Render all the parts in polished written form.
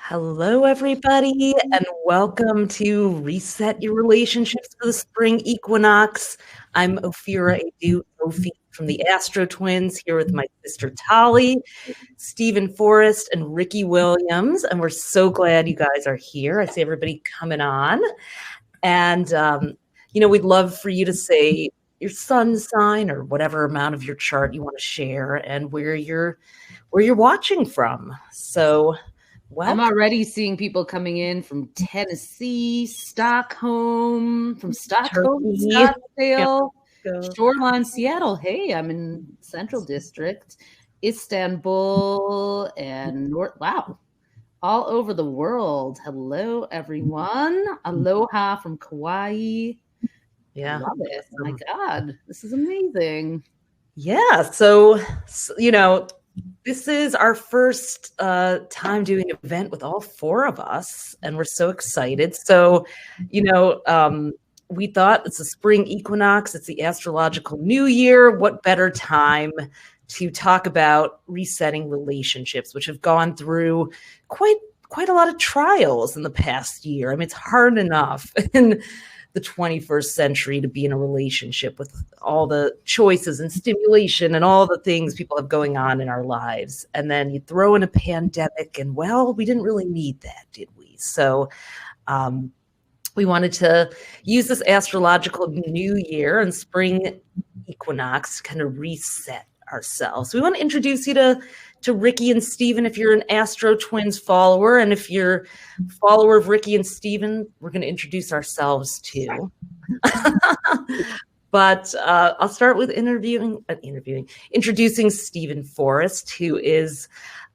Hello, everybody, and welcome to Reset Your Relationships for the Spring Equinox. I'm Ophira Edut, Ophi from the AstroTwins, here with my sister Tali, Stephen Forrest, and Ricky Williams. And we're so glad you guys are here. I see everybody coming on. And, we'd love for you to say your sun sign or whatever amount of your chart you want to share and where you're watching from. So I'm already seeing people coming in from Tennessee, Stockholm, Scottsdale, Shoreline, Seattle. Hey, I'm in Central District, Istanbul, and wow, all over the world. Hello, everyone. Aloha from Kauai. Yeah. Love it. Oh my God, this is amazing. Yeah. So this is our first time doing an event with all four of us, and we're so excited. So, we thought it's a spring equinox. It's the astrological new year. What better time to talk about resetting relationships, which have gone through quite a lot of trials in the past year. I mean, it's hard enough in the 21st century to be in a relationship with all the choices and stimulation and all the things people have going on in our lives. And then you throw in a pandemic and, well, we didn't really need that, did we? So we wanted to use this astrological new year and spring equinox to kind of reset ourselves. We want to introduce you to Ricky and Stephen if you're an AstroTwins follower, and if you're a follower of Ricky and Stephen, we're going to introduce ourselves too. But I'll start with introducing Stephen Forrest, who is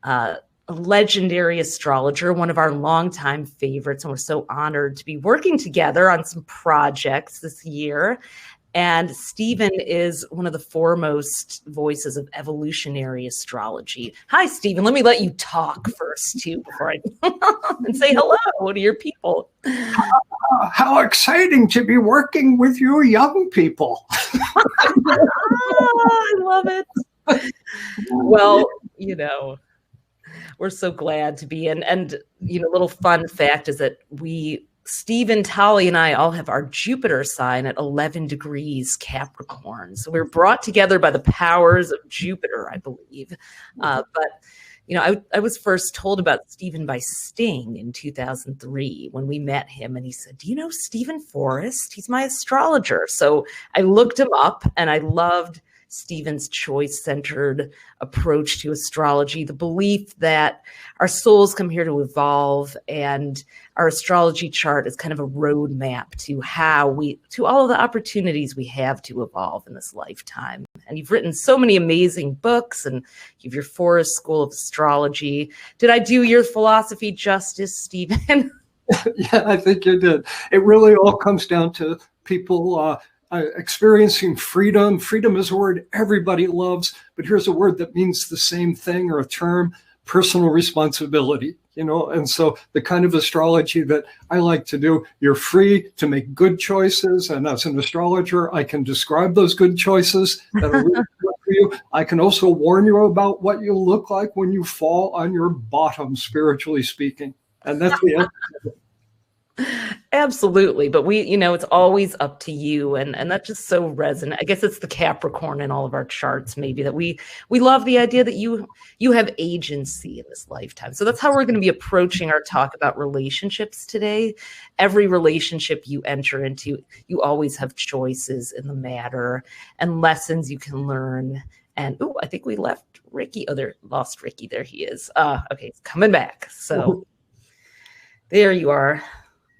a legendary astrologer, one of our longtime favorites, and we're so honored to be working together on some projects this year. And Stephen is one of the foremost voices of evolutionary astrology. Hi, Stephen. Let me let you talk first, too, before I and say hello to your people. How exciting to be working with you young people. I love it. Well, we're so glad to be in. And, little fun fact is that Stephen, Tali, and I all have our Jupiter sign at 11 degrees Capricorn. So we're brought together by the powers of Jupiter, I believe. But I was first told about Stephen by Sting in 2003 when we met him. And he said, do you know Stephen Forrest? He's my astrologer. So I looked him up and I loved Stephen's choice-centered approach to astrology, the belief that our souls come here to evolve, and our astrology chart is kind of a roadmap to all of the opportunities we have to evolve in this lifetime. And you've written so many amazing books, and you have your Forrest School of Astrology. Did I do your philosophy justice, Stephen? Yeah, I think you did. It really all comes down to people experiencing freedom. Freedom is a word everybody loves, but here's a word that means the same thing, or a term: personal responsibility. And so the kind of astrology that I like to do, you're free to make good choices. And as an astrologer, I can describe those good choices that are really good for you. I can also warn you about what you look like when you fall on your bottom, spiritually speaking. And that's the end. Absolutely. But it's always up to you. And that's just so resonant. I guess it's the Capricorn in all of our charts, maybe, that we love the idea that you have agency in this lifetime. So that's how we're going to be approaching our talk about relationships today. Every relationship you enter into, you always have choices in the matter and lessons you can learn. And I think we left Ricky. Lost Ricky. There he is. Okay, he's coming back. So there you are.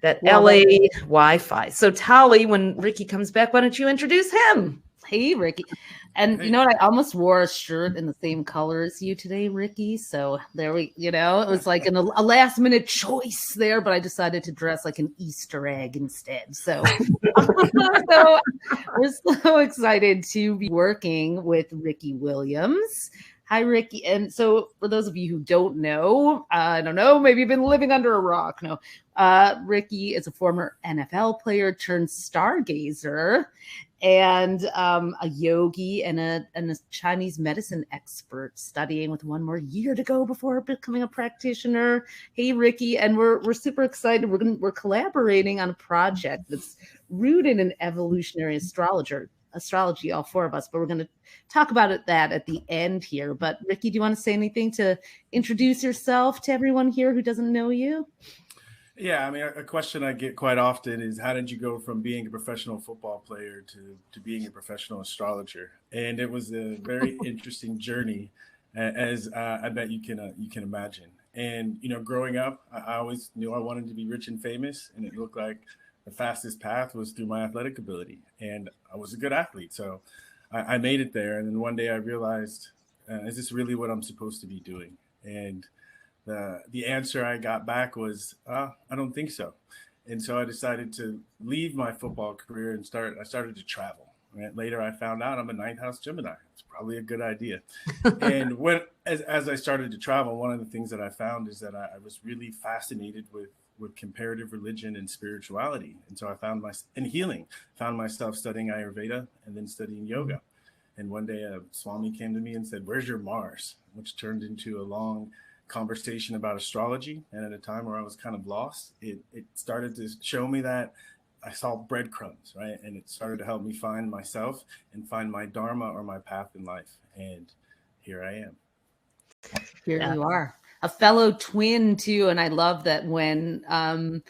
That LA Wi-Fi. So Tali, when Ricky comes back, why don't you introduce him? Hey, Ricky. And you know what? I almost wore a shirt in the same color as you today, Ricky. So there it was like a last minute choice there, but I decided to dress like an Easter egg instead. So, so we're so excited to be working with Ricky Williams. Hi, Ricky. And so for those of you who don't know, I don't know, maybe you've been living under a rock. No, Ricky is a former NFL player turned stargazer. and a yogi and a Chinese medicine expert, studying with one more year to go before becoming a practitioner. Hey, Ricky, and we're super excited. We're collaborating on a project that's rooted in evolutionary astrology, all four of us, but we're going to talk about that at the end here. But Ricky, do you want to say anything to introduce yourself to everyone here who doesn't know you? Yeah, I mean, a question I get quite often is, how did you go from being a professional football player to being a professional astrologer? And it was a very interesting journey, as I bet you can imagine. And, growing up, I always knew I wanted to be rich and famous, and it looked like the fastest path was through my athletic ability. And I was a good athlete, so I made it there. And then one day I realized, is this really what I'm supposed to be doing? And the answer I got back was, I don't think so. And so I decided to leave my football career and I started to travel. Right? Later, I found out I'm a ninth house Gemini. It's probably a good idea. And as I started to travel, one of the things that I found is that I was really fascinated with comparative religion and spirituality. And so I found myself studying Ayurveda and then studying yoga. And one day a Swami came to me and said, "Where's your Mars?" Which turned into a long conversation about astrology. And at a time where I was kind of lost, it started to show me that I saw breadcrumbs, right? And it started to help me find myself and find my dharma or my path in life. And here I am. Here you are, a fellow twin too. And I love that when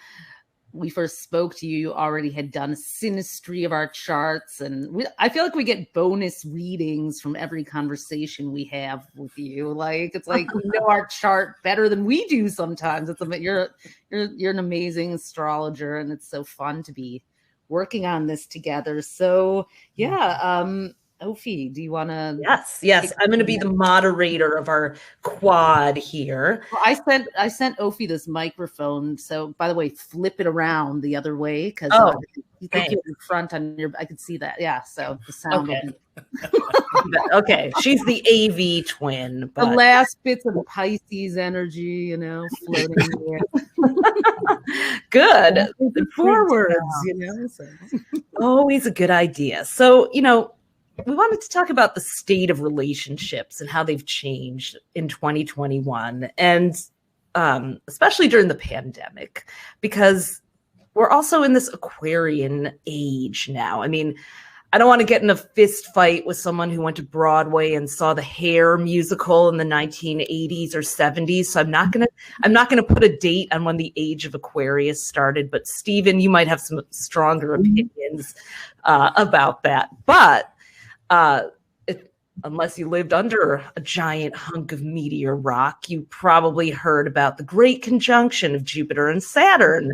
we first spoke to you, you already had done a synastry of our charts. And I feel like we get bonus readings from every conversation we have with you. Like, it's like, you know our chart better than we do sometimes. You're an amazing astrologer, and it's so fun to be working on this together. So yeah, Ophi, do you want to? Yes. I'm going to be the moderator of our quad here. Well, I sent Ophi this microphone. So, by the way, flip it around the other way, because you think you're in front on your. I could see that. Yeah. So the sound. Okay. Okay. She's the AV twin. But... the last bits of Pisces energy, floating in the air. Good. Forwards, So. Always a good idea. So, we wanted to talk about the state of relationships and how they've changed in 2021, and especially during the pandemic, because we're also in this Aquarian age now. I mean, I don't want to get in a fist fight with someone who went to Broadway and saw the Hair musical in the 1980s or 70s. So I'm not gonna put a date on when the age of Aquarius started. But Stephen, you might have some stronger opinions about that. But unless you lived under a giant hunk of meteor rock, you probably heard about the great conjunction of Jupiter and Saturn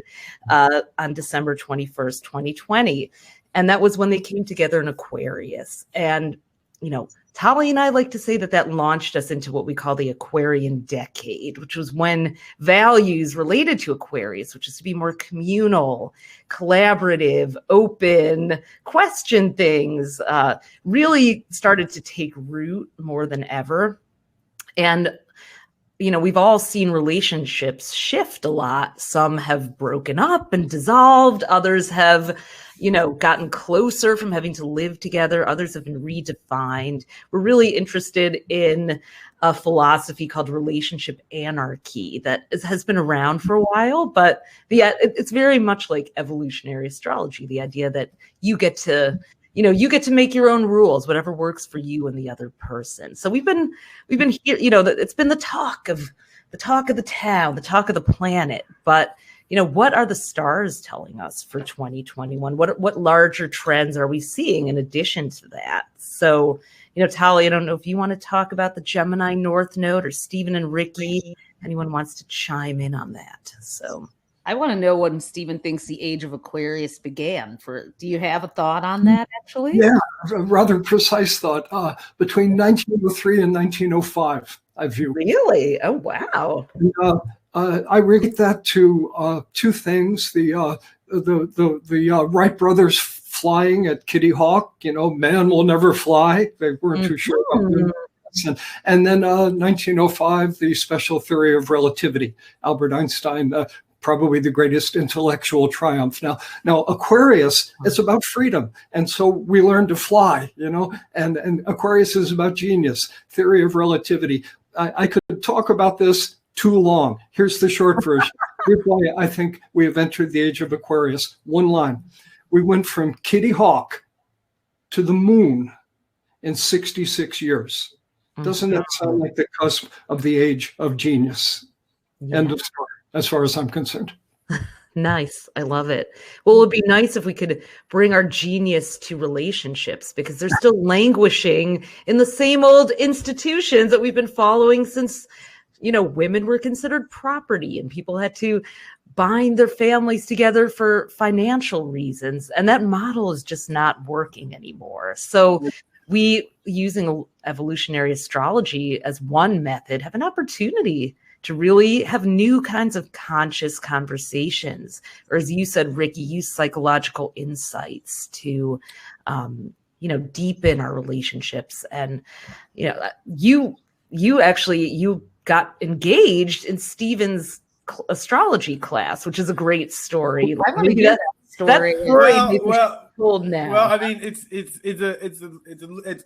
on December 21st, 2020. And that was when they came together in Aquarius. And, Tali and I like to say that launched us into what we call the Aquarian Decade, which was when values related to Aquarius, which is to be more communal, collaborative, open, question things, really started to take root more than ever. And, we've all seen relationships shift a lot. Some have broken up and dissolved. Others have gotten closer from having to live together. Others have been redefined. We're really interested in a philosophy called relationship anarchy that has been around for a while, but it's very much like evolutionary astrology, the idea that you get to make your own rules, whatever works for you and the other person. So we've been here, it's been the talk of the town, the talk of the planet, but what are the stars telling us for 2021? What larger trends are we seeing in addition to that? So, Tali, I don't know if you want to talk about the Gemini North Node, or Stephen and Ricky. Anyone wants to chime in on that? So I want to know when Stephen thinks the age of Aquarius began. Do you have a thought on that, actually? Yeah, a rather precise thought. Between 1903 and 1905, I view. Really? Oh, wow. And, I relate that to two things: the Wright brothers flying at Kitty Hawk. Man will never fly. They weren't too sure about that. And then 1905, the special theory of relativity. Albert Einstein probably the greatest intellectual triumph. Now Aquarius is about freedom. And so we learn to fly, and Aquarius is about genius, theory of relativity. I could talk about this too long. Here's the short version. Here's why I think we have entered the age of Aquarius. One line. We went from Kitty Hawk to the moon in 66 years. Doesn't that sound like the cusp of the age of genius? Yeah. End of story, as far as I'm concerned. Nice. I love it. Well, it would be nice if we could bring our genius to relationships, because they're still languishing in the same old institutions that we've been following since, women were considered property and people had to bind their families together for financial reasons. And that model is just not working anymore. So we, using evolutionary astrology as one method, have an opportunity to really have new kinds of conscious conversations, or as you said, Ricky, use psychological insights to, deepen our relationships. And, you got engaged in Stephen's astrology class, which is a great story. I want to hear that story. Well, I mean, it's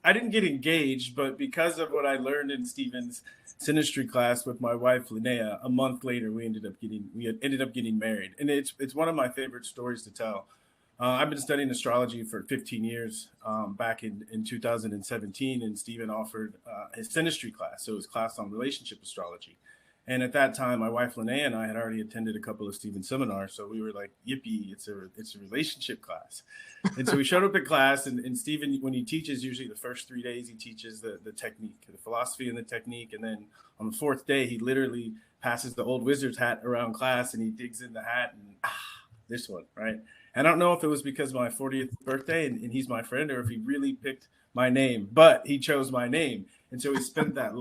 I didn't get engaged, but because of what I learned in Stephen's synastry class with my wife Linnea, a month later we ended up getting married, and it's one of my favorite stories to tell. I've been studying astrology for 15 years. Back in 2017, and Stephen offered his synastry class, so his class on relationship astrology. And at that time, my wife Linnea and I had already attended a couple of Stephen seminars, so we were like, "Yippee! It's a relationship class." And so we showed up at class, and Stephen, when he teaches, usually the first 3 days he teaches the technique, the philosophy and the technique, and then on the fourth day he literally passes the old wizard's hat around class, and he digs in the hat and this one, right? And I don't know if it was because of my 40th birthday and he's my friend, or if he really picked my name, but he chose my name, and so he spent that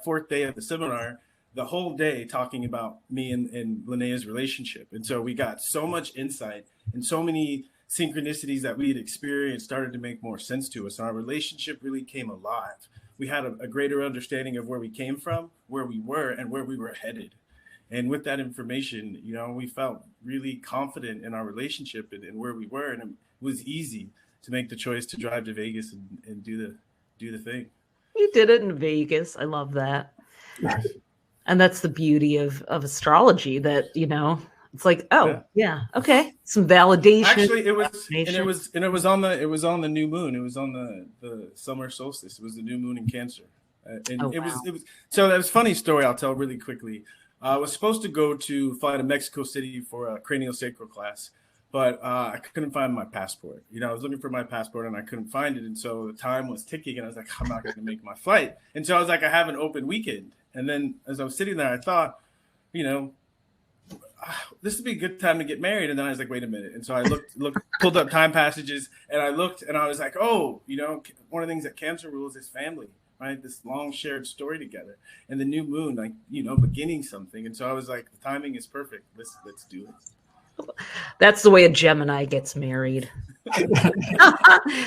fourth day of the seminar, the whole day, talking about me and Linnea's relationship. And so we got so much insight, and so many synchronicities that we had experienced started to make more sense to us. And our relationship really came alive. We had a greater understanding of where we came from, where we were, and where we were headed. And with that information, we felt really confident in our relationship and where we were. And it was easy to make the choice to drive to Vegas and do the thing. You did it in Vegas. I love that. Yes. And that's the beauty of astrology, that, it's like, okay, some validation. Actually, it was on the new moon. It was on the summer solstice. It was the new moon in Cancer. It was so that was a funny story I'll tell really quickly. I was supposed to fly to Mexico City for a craniosacral class, but I couldn't find my passport. I was looking for my passport and I couldn't find it. And so the time was ticking, and I was like, I'm not going to make my flight. And so I was like, I have an open weekend. And then as I was sitting there, I thought, this would be a good time to get married. And then I was like, wait a minute. And so I pulled up time passages, and I looked, and I was like, one of the things that Cancer rules is family, right? This long shared story together, and the new moon, beginning something. And so I was like, the timing is perfect. Let's do it. That's the way a Gemini gets married.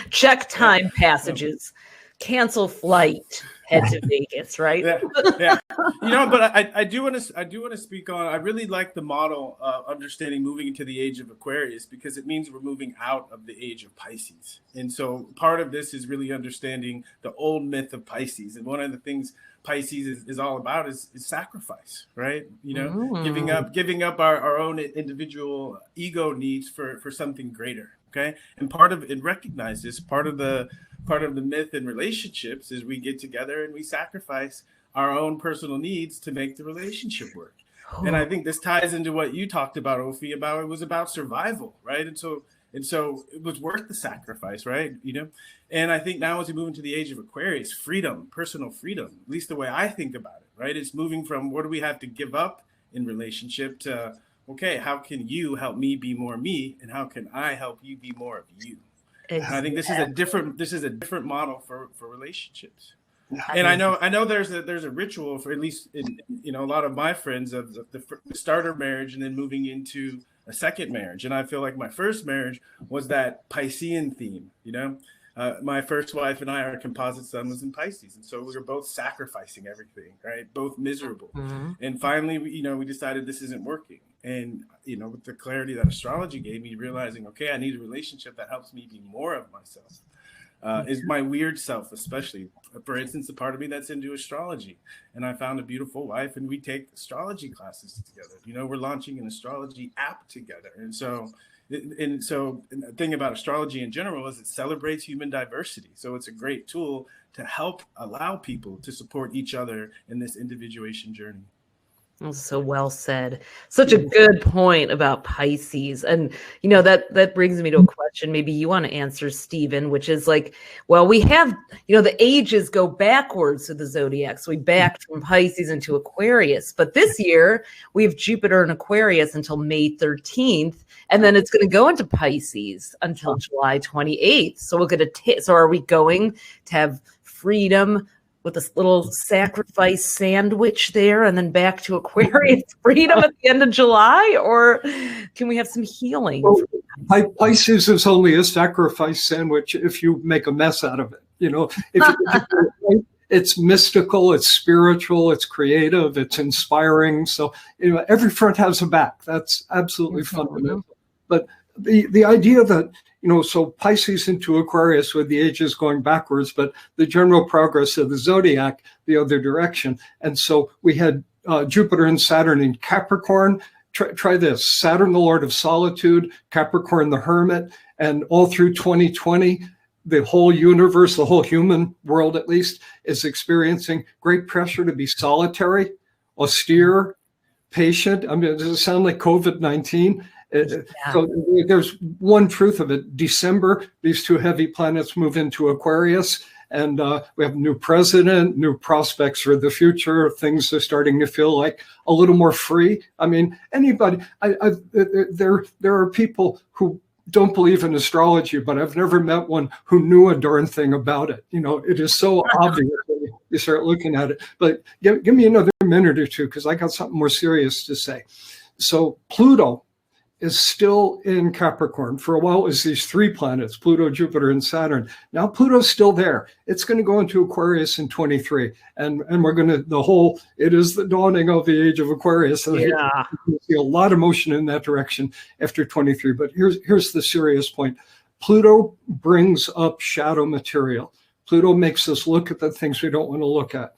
Check time passages, cancel flight, head to Vegas, right? Yeah. But I do want to speak on. I really like the model of understanding moving into the age of Aquarius, because it means we're moving out of the age of Pisces. And so part of this is really understanding the old myth of Pisces. And one of the things Pisces is all about is sacrifice, right? Giving up our own individual ego needs for something greater. Okay. And recognize this, part of the myth in relationships is we get together and we sacrifice our own personal needs to make the relationship work. And I think this ties into what you talked about, Ophi, about it was about survival, right? And so it was worth the sacrifice, right? And I think now as we move into the age of Aquarius, freedom, personal freedom, at least the way I think about it, right? It's moving from what do we have to give up in relationship to, okay, how can you help me be more me, and how can I help you be more of you? Exactly. And I think this is a different model for relationships. And I know there's a ritual for, at least in a lot of my friends, of the starter marriage and then moving into a second marriage. And I feel like my first marriage was that Piscean theme, My first wife and I, our composite sun was in Pisces. And so we were both sacrificing everything, right? Both miserable. Mm-hmm. And finally, we decided this isn't working. And, with the clarity that astrology gave me, realizing, okay, I need a relationship that helps me be more of myself. Is my weird self, especially, for instance, the part of me that's into astrology. And I found a beautiful wife, and we take astrology classes together. We're launching an astrology app together. And so the thing about astrology in general is it celebrates human diversity. So it's a great tool to help allow people to support each other in this individuation journey. So well said. Such a good point about Pisces. And, that brings me to a question maybe you want to answer, Stephen, which is like, well, we have, the ages go backwards with the zodiac. So we backed from Pisces into Aquarius. But this year we have Jupiter in Aquarius until May 13th. And then it's going to go into Pisces until July 28th. So we'll get so are we going to have freedom with this little sacrifice sandwich there and then back to Aquarius freedom at the end of July? Or can we have some healing? Well, Pisces is only a sacrifice sandwich if you make a mess out of it. It's mystical, it's spiritual, it's creative, it's inspiring. So, every front has a back. That's absolutely fundamental. But the idea that, so Pisces into Aquarius with the ages going backwards, but the general progress of the zodiac the other direction. And so we had Jupiter and Saturn in Capricorn. Try this: Saturn, the Lord of Solitude, Capricorn, the Hermit, and all through 2020, the whole universe, the whole human world at least, is experiencing great pressure to be solitary, austere, patient. I mean, does it sound like COVID-19? So there's one truth of it. December, these two heavy planets move into Aquarius, and we have a new president, new prospects for the future. Things are starting to feel like a little more free. I mean, anybody, there are people who don't believe in astrology, but I've never met one who knew a darn thing about it. It is so obvious when you start looking at it. But give me another minute or two, because I got something more serious to say. So Pluto is still in Capricorn. For a while, it was these three planets, Pluto, Jupiter, and Saturn. Now Pluto's still there. It's going to go into Aquarius in 23. And we're going to, it is the dawning of the age of Aquarius. So yeah. You see a lot of motion in that direction after 23. But here's the serious point. Pluto brings up shadow material. Pluto makes us look at the things we don't want to look at.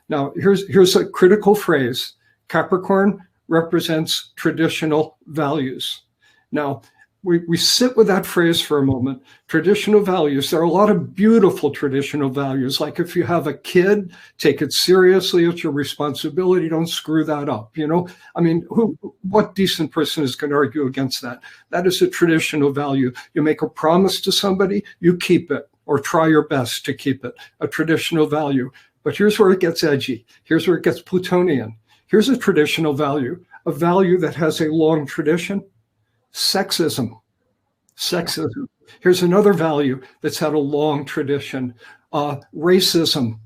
Now, here's a critical phrase. Capricorn represents traditional values. Now, we sit with that phrase for a moment. Traditional values. There are a lot of beautiful traditional values. Like if you have a kid, take it seriously. It's your responsibility. Don't screw that up. I mean, what decent person is going to argue against that? That is a traditional value. You make a promise to somebody, you keep it, or try your best to keep it. A traditional value. But here's where it gets edgy. Here's where it gets Plutonian. Here's a traditional value, a value that has a long tradition: sexism. Sexism. Here's another value that's had a long tradition: racism.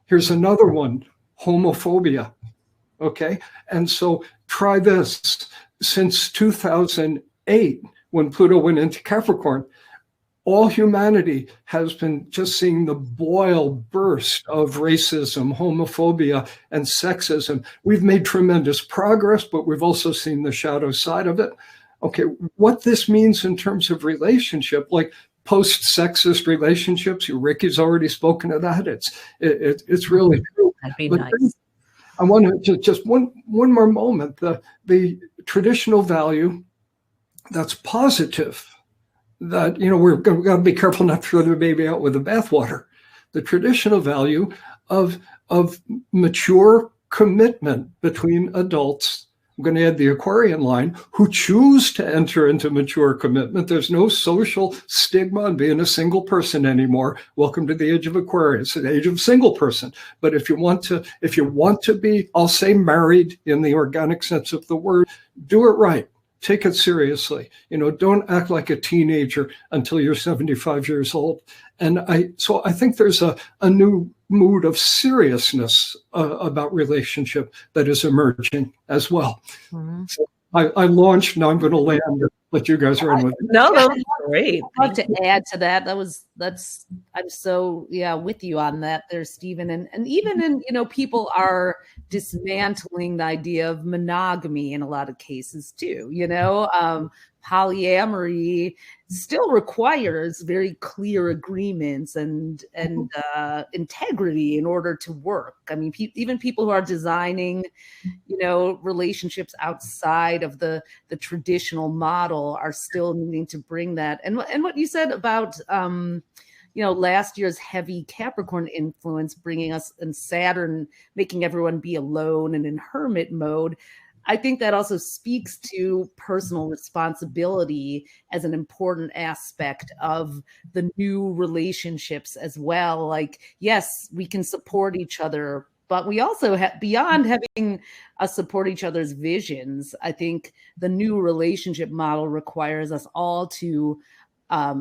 Here's another one: homophobia. Okay, and so try this. Since 2008, when Pluto went into Capricorn, all humanity has been just seeing the boil burst of racism, homophobia, and sexism. We've made tremendous progress, but we've also seen the shadow side of it. Okay, what this means in terms of relationship, like post-sexist relationships, Ricky's already spoken of that. It's really true. That'd be but nice. I want to just one more moment. The traditional value that's positive, that, we've got to be careful not to throw the baby out with the bathwater. The traditional value of mature commitment between adults. I'm going to add the Aquarian line, who choose to enter into mature commitment. There's no social stigma on being a single person anymore. Welcome to the age of Aquarius, the age of single person. But if you want to be, I'll say married in the organic sense of the word, do it right. Take it seriously. Don't act like a teenager until you're 75 years old. And I think there's a new mood of seriousness about relationship that is emerging as well. Mm-hmm. So I launched, now I'm going to land let you guys run with it. No, that was great. I'd love to add to that. I'm so with you on that there, Stephen. And even in, people are dismantling the idea of monogamy in a lot of cases too. Polyamory still requires very clear agreements and integrity in order to work. I mean, even people who are designing, relationships outside of the traditional model are still needing to bring that. And what you said about, last year's heavy Capricorn influence bringing us, and Saturn making everyone be alone and in hermit mode. I think that also speaks to personal responsibility as an important aspect of the new relationships as well. Like, yes, we can support each other, but we also have, beyond having us support each other's visions, I think the new relationship model requires us all to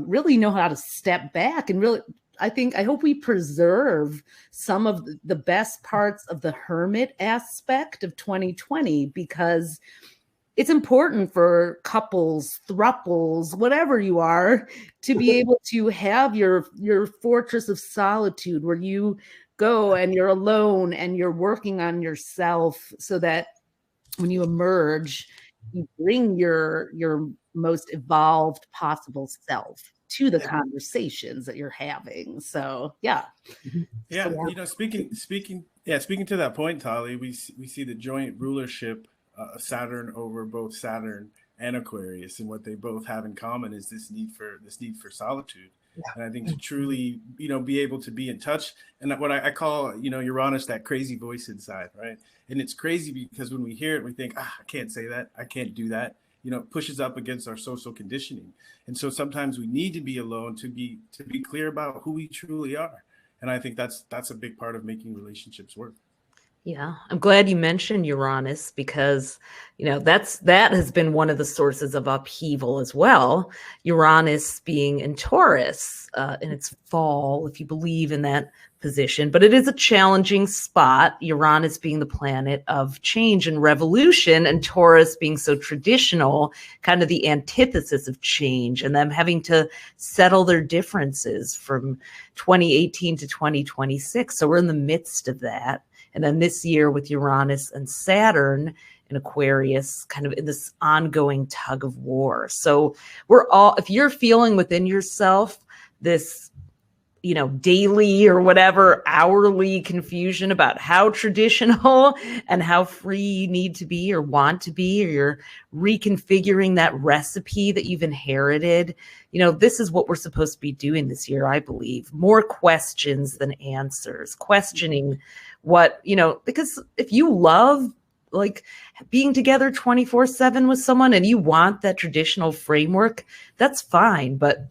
really know how to step back and really, I hope we preserve some of the best parts of the hermit aspect of 2020, because it's important for couples, thruples, whatever you are, to be able to have your fortress of solitude where you go and you're alone and you're working on yourself, so that when you emerge, you bring your most evolved possible self to the conversations that you're having. So yeah. Speaking to that point, Tali, we see the joint rulership of Saturn over both Saturn and Aquarius, and what they both have in common is this need for solitude. Yeah. And I think to truly, be able to be in touch, and what I call, Uranus, that crazy voice inside, right? And it's crazy because when we hear it, we think, I can't say that, I can't do that. Pushes up against our social conditioning. And so sometimes we need to be alone to be clear about who we truly are. And I think that's a big part of making relationships work. Yeah, I'm glad you mentioned Uranus, because, that has been one of the sources of upheaval as well. Uranus being in Taurus in its fall, if you believe in that position, but it is a challenging spot. Uranus being the planet of change and revolution, and Taurus being so traditional, kind of the antithesis of change, and them having to settle their differences from 2018 to 2026. So we're in the midst of that. And then this year with Uranus and Saturn in Aquarius, kind of in this ongoing tug of war. So if you're feeling within yourself this, daily or whatever, hourly confusion about how traditional and how free you need to be or want to be, or you're reconfiguring that recipe that you've inherited, this is what we're supposed to be doing this year, I believe. More questions than answers, questioning what, because if you love like being together 24/7 with someone and you want that traditional framework, that's fine. But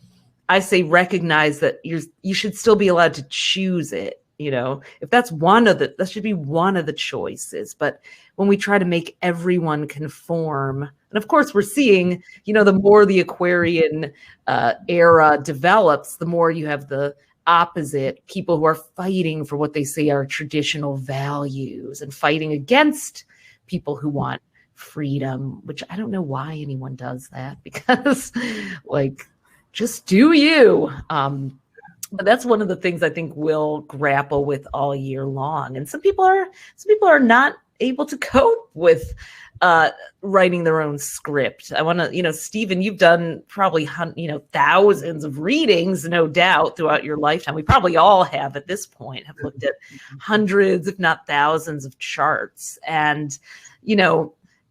I say recognize that you should still be allowed to choose it. If that's that should be one of the choices. But when we try to make everyone conform, and of course we're seeing, the more the Aquarian era develops, the more you have the opposite, people who are fighting for what they say are traditional values and fighting against people who want freedom, which I don't know why anyone does that, because just do you. But that's one of the things I think we'll grapple with all year long. And some people are not able to cope with writing their own script. I want to, Stephen, you've done probably, thousands of readings, no doubt, throughout your lifetime. We probably all have at this point, have looked at hundreds, if not thousands of charts. And,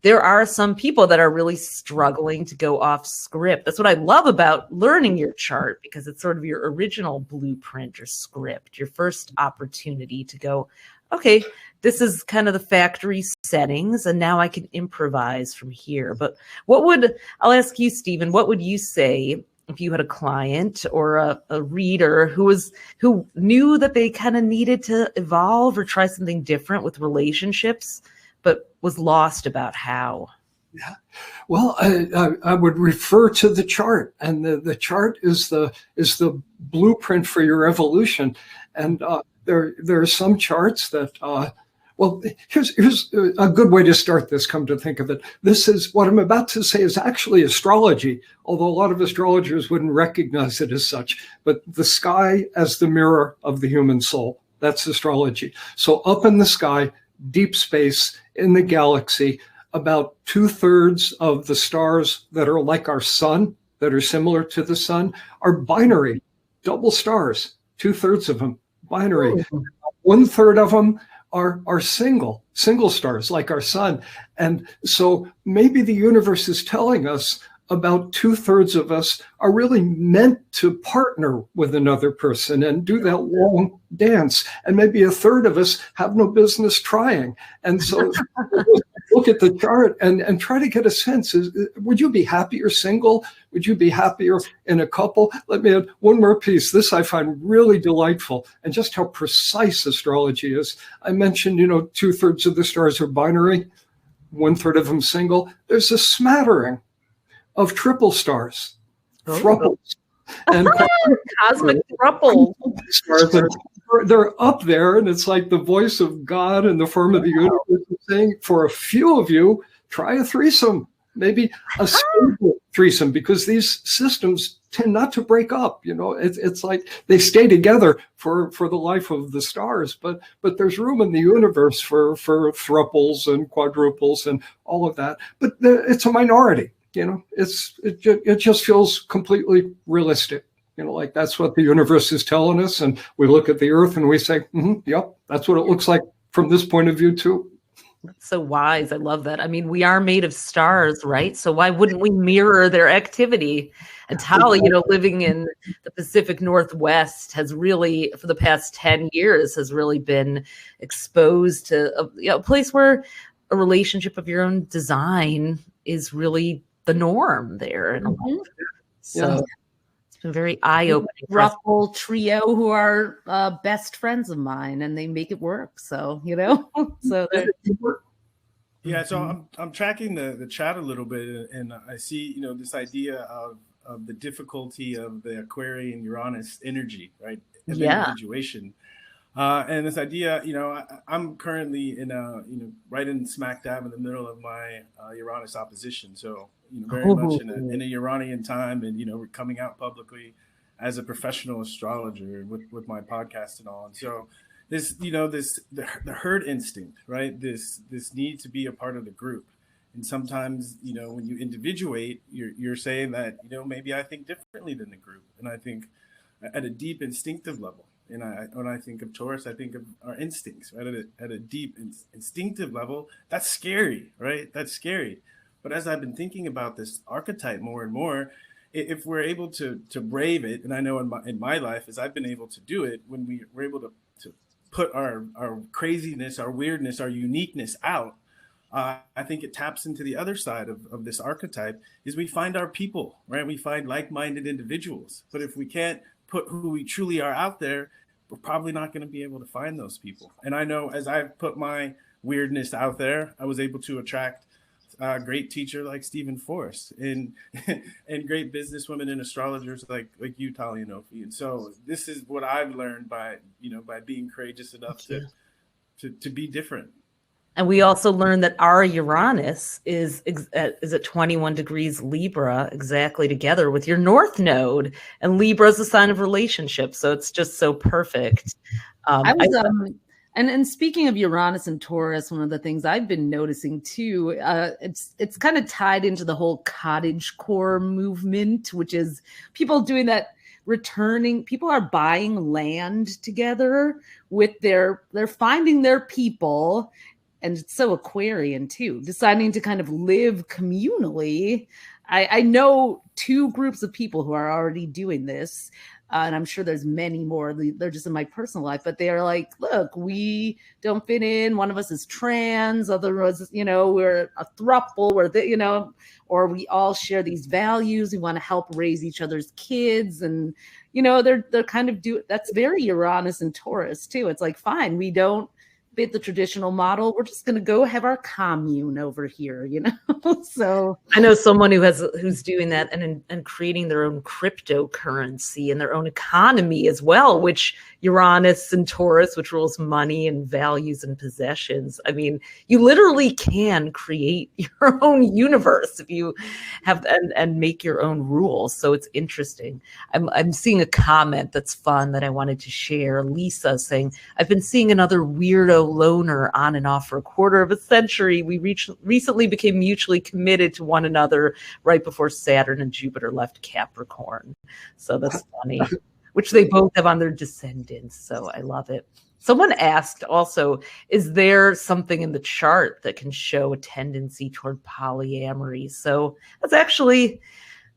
there are some people that are really struggling to go off script. That's what I love about learning your chart, because it's sort of your original blueprint or script, your first opportunity to go, okay, this is kind of the factory settings, and now I can improvise from here. But I'll ask you, Stephen, what would you say if you had a client or a reader who knew that they kind of needed to evolve or try something different with relationships, but was lost about how? Yeah, well, I would refer to the chart, and the chart is the blueprint for your evolution. And there are some charts that Well, here's a good way to start this, come to think of it. This is what I'm about to say is actually astrology, although a lot of astrologers wouldn't recognize it as such. But the sky as the mirror of the human soul, that's astrology. So up in the sky, deep space, in the galaxy, about 2/3 of the stars that are like our sun, that are similar to the sun, are binary, double stars, 2/3 of them, binary. 1/3 of them are single stars like our sun. And so maybe the universe is telling us about 2/3 of us are really meant to partner with another person and do that long dance. And maybe 1/3 of us have no business trying. And so look at the chart and try to get a sense. Would you be happier single? Would you be happier in a couple? Let me add one more piece. This I find really delightful, and just how precise astrology is. I mentioned, 2/3 of the stars are binary, 1/3 of them single. There's a smattering of triple stars, thruples, and cosmic thruple. They're up there, and it's like the voice of God in the form of the universe saying, for a few of you, try a threesome, maybe a single threesome, because these systems tend not to break up. It's like they stay together for the life of the stars, but there's room in the universe for thruples and quadruples and all of that. But it's a minority. It just feels completely realistic. Like that's what the universe is telling us. And we look at the earth and we say, yep, that's what it looks like from this point of view too. That's so wise. I love that. I mean, we are made of stars, right? So why wouldn't we mirror their activity? And Tali, living in the Pacific Northwest has really, for the past 10 years, has really been exposed to a place where a relationship of your own design is really the norm there. And so it's been very eye-opening. Ruffle trio who are best friends of mine, and they make it work. So so yeah. So I'm tracking the chat a little bit, and I see this idea of the difficulty of the Aquarian Uranus energy, right? Individuation. And this idea, I'm currently in right in smack dab in the middle of my Uranus opposition. So, very much in a Uranian time, and, we're coming out publicly as a professional astrologer with my podcast and all. And so this, the herd instinct, right? This need to be a part of the group. And sometimes, when you individuate, you're saying that, maybe I think differently than the group. And I think at a deep instinctive level. And when I think of Taurus, I think of our instincts, right? At a deep instinctive level, that's scary, right? That's scary. But as I've been thinking about this archetype more and more, if we're able to brave it, and I know in my life, as I've been able to do it, when we're able to put our craziness, our weirdness, our uniqueness out, I think it taps into the other side of this archetype, is we find our people, right? We find like-minded individuals. But if we can't put who we truly are out there, we're probably not going to be able to find those people. And I know as I've put my weirdness out there, I was able to attract a great teacher like Stephen Forrest and great businesswomen and astrologers like you, Tali and Ophi. And so this is what I've learned by being courageous enough to be different. And we also learned that our Uranus is at 21 degrees Libra, exactly together with your North Node. And Libra is a sign of relationship. So it's just so perfect. And speaking of Uranus and Taurus, one of the things I've been noticing too, it's kind of tied into the whole cottagecore movement, which is people doing that, people are buying land together with they're finding their people. And it's so Aquarian too, deciding to kind of live communally. I know two groups of people who are already doing this. And I'm sure there's many more. They're just in my personal life, but they're like, look, we don't fit in. One of us is trans. Other was, we're a throuple. Or we all share these values. We want to help raise each other's kids. And, they're kind of that's very Uranus and Taurus too. It's like, fine, we don't fit the traditional model. We're just going to go have our commune over here, you know? So I know someone who's doing that and creating their own cryptocurrency and their own economy as well, which Uranus and Taurus, which rules money and values and possessions. I mean, you literally can create your own universe if you have and make your own rules. So it's interesting. I'm seeing a comment that's fun that I wanted to share. Lisa saying, I've been seeing another weirdo loner on and off for a quarter of a century. We recently became mutually committed to one another right before Saturn and Jupiter left Capricorn. So that's funny, which they both have on their descendants. So I love it. Someone asked also, is there something in the chart that can show a tendency toward polyamory? So that's actually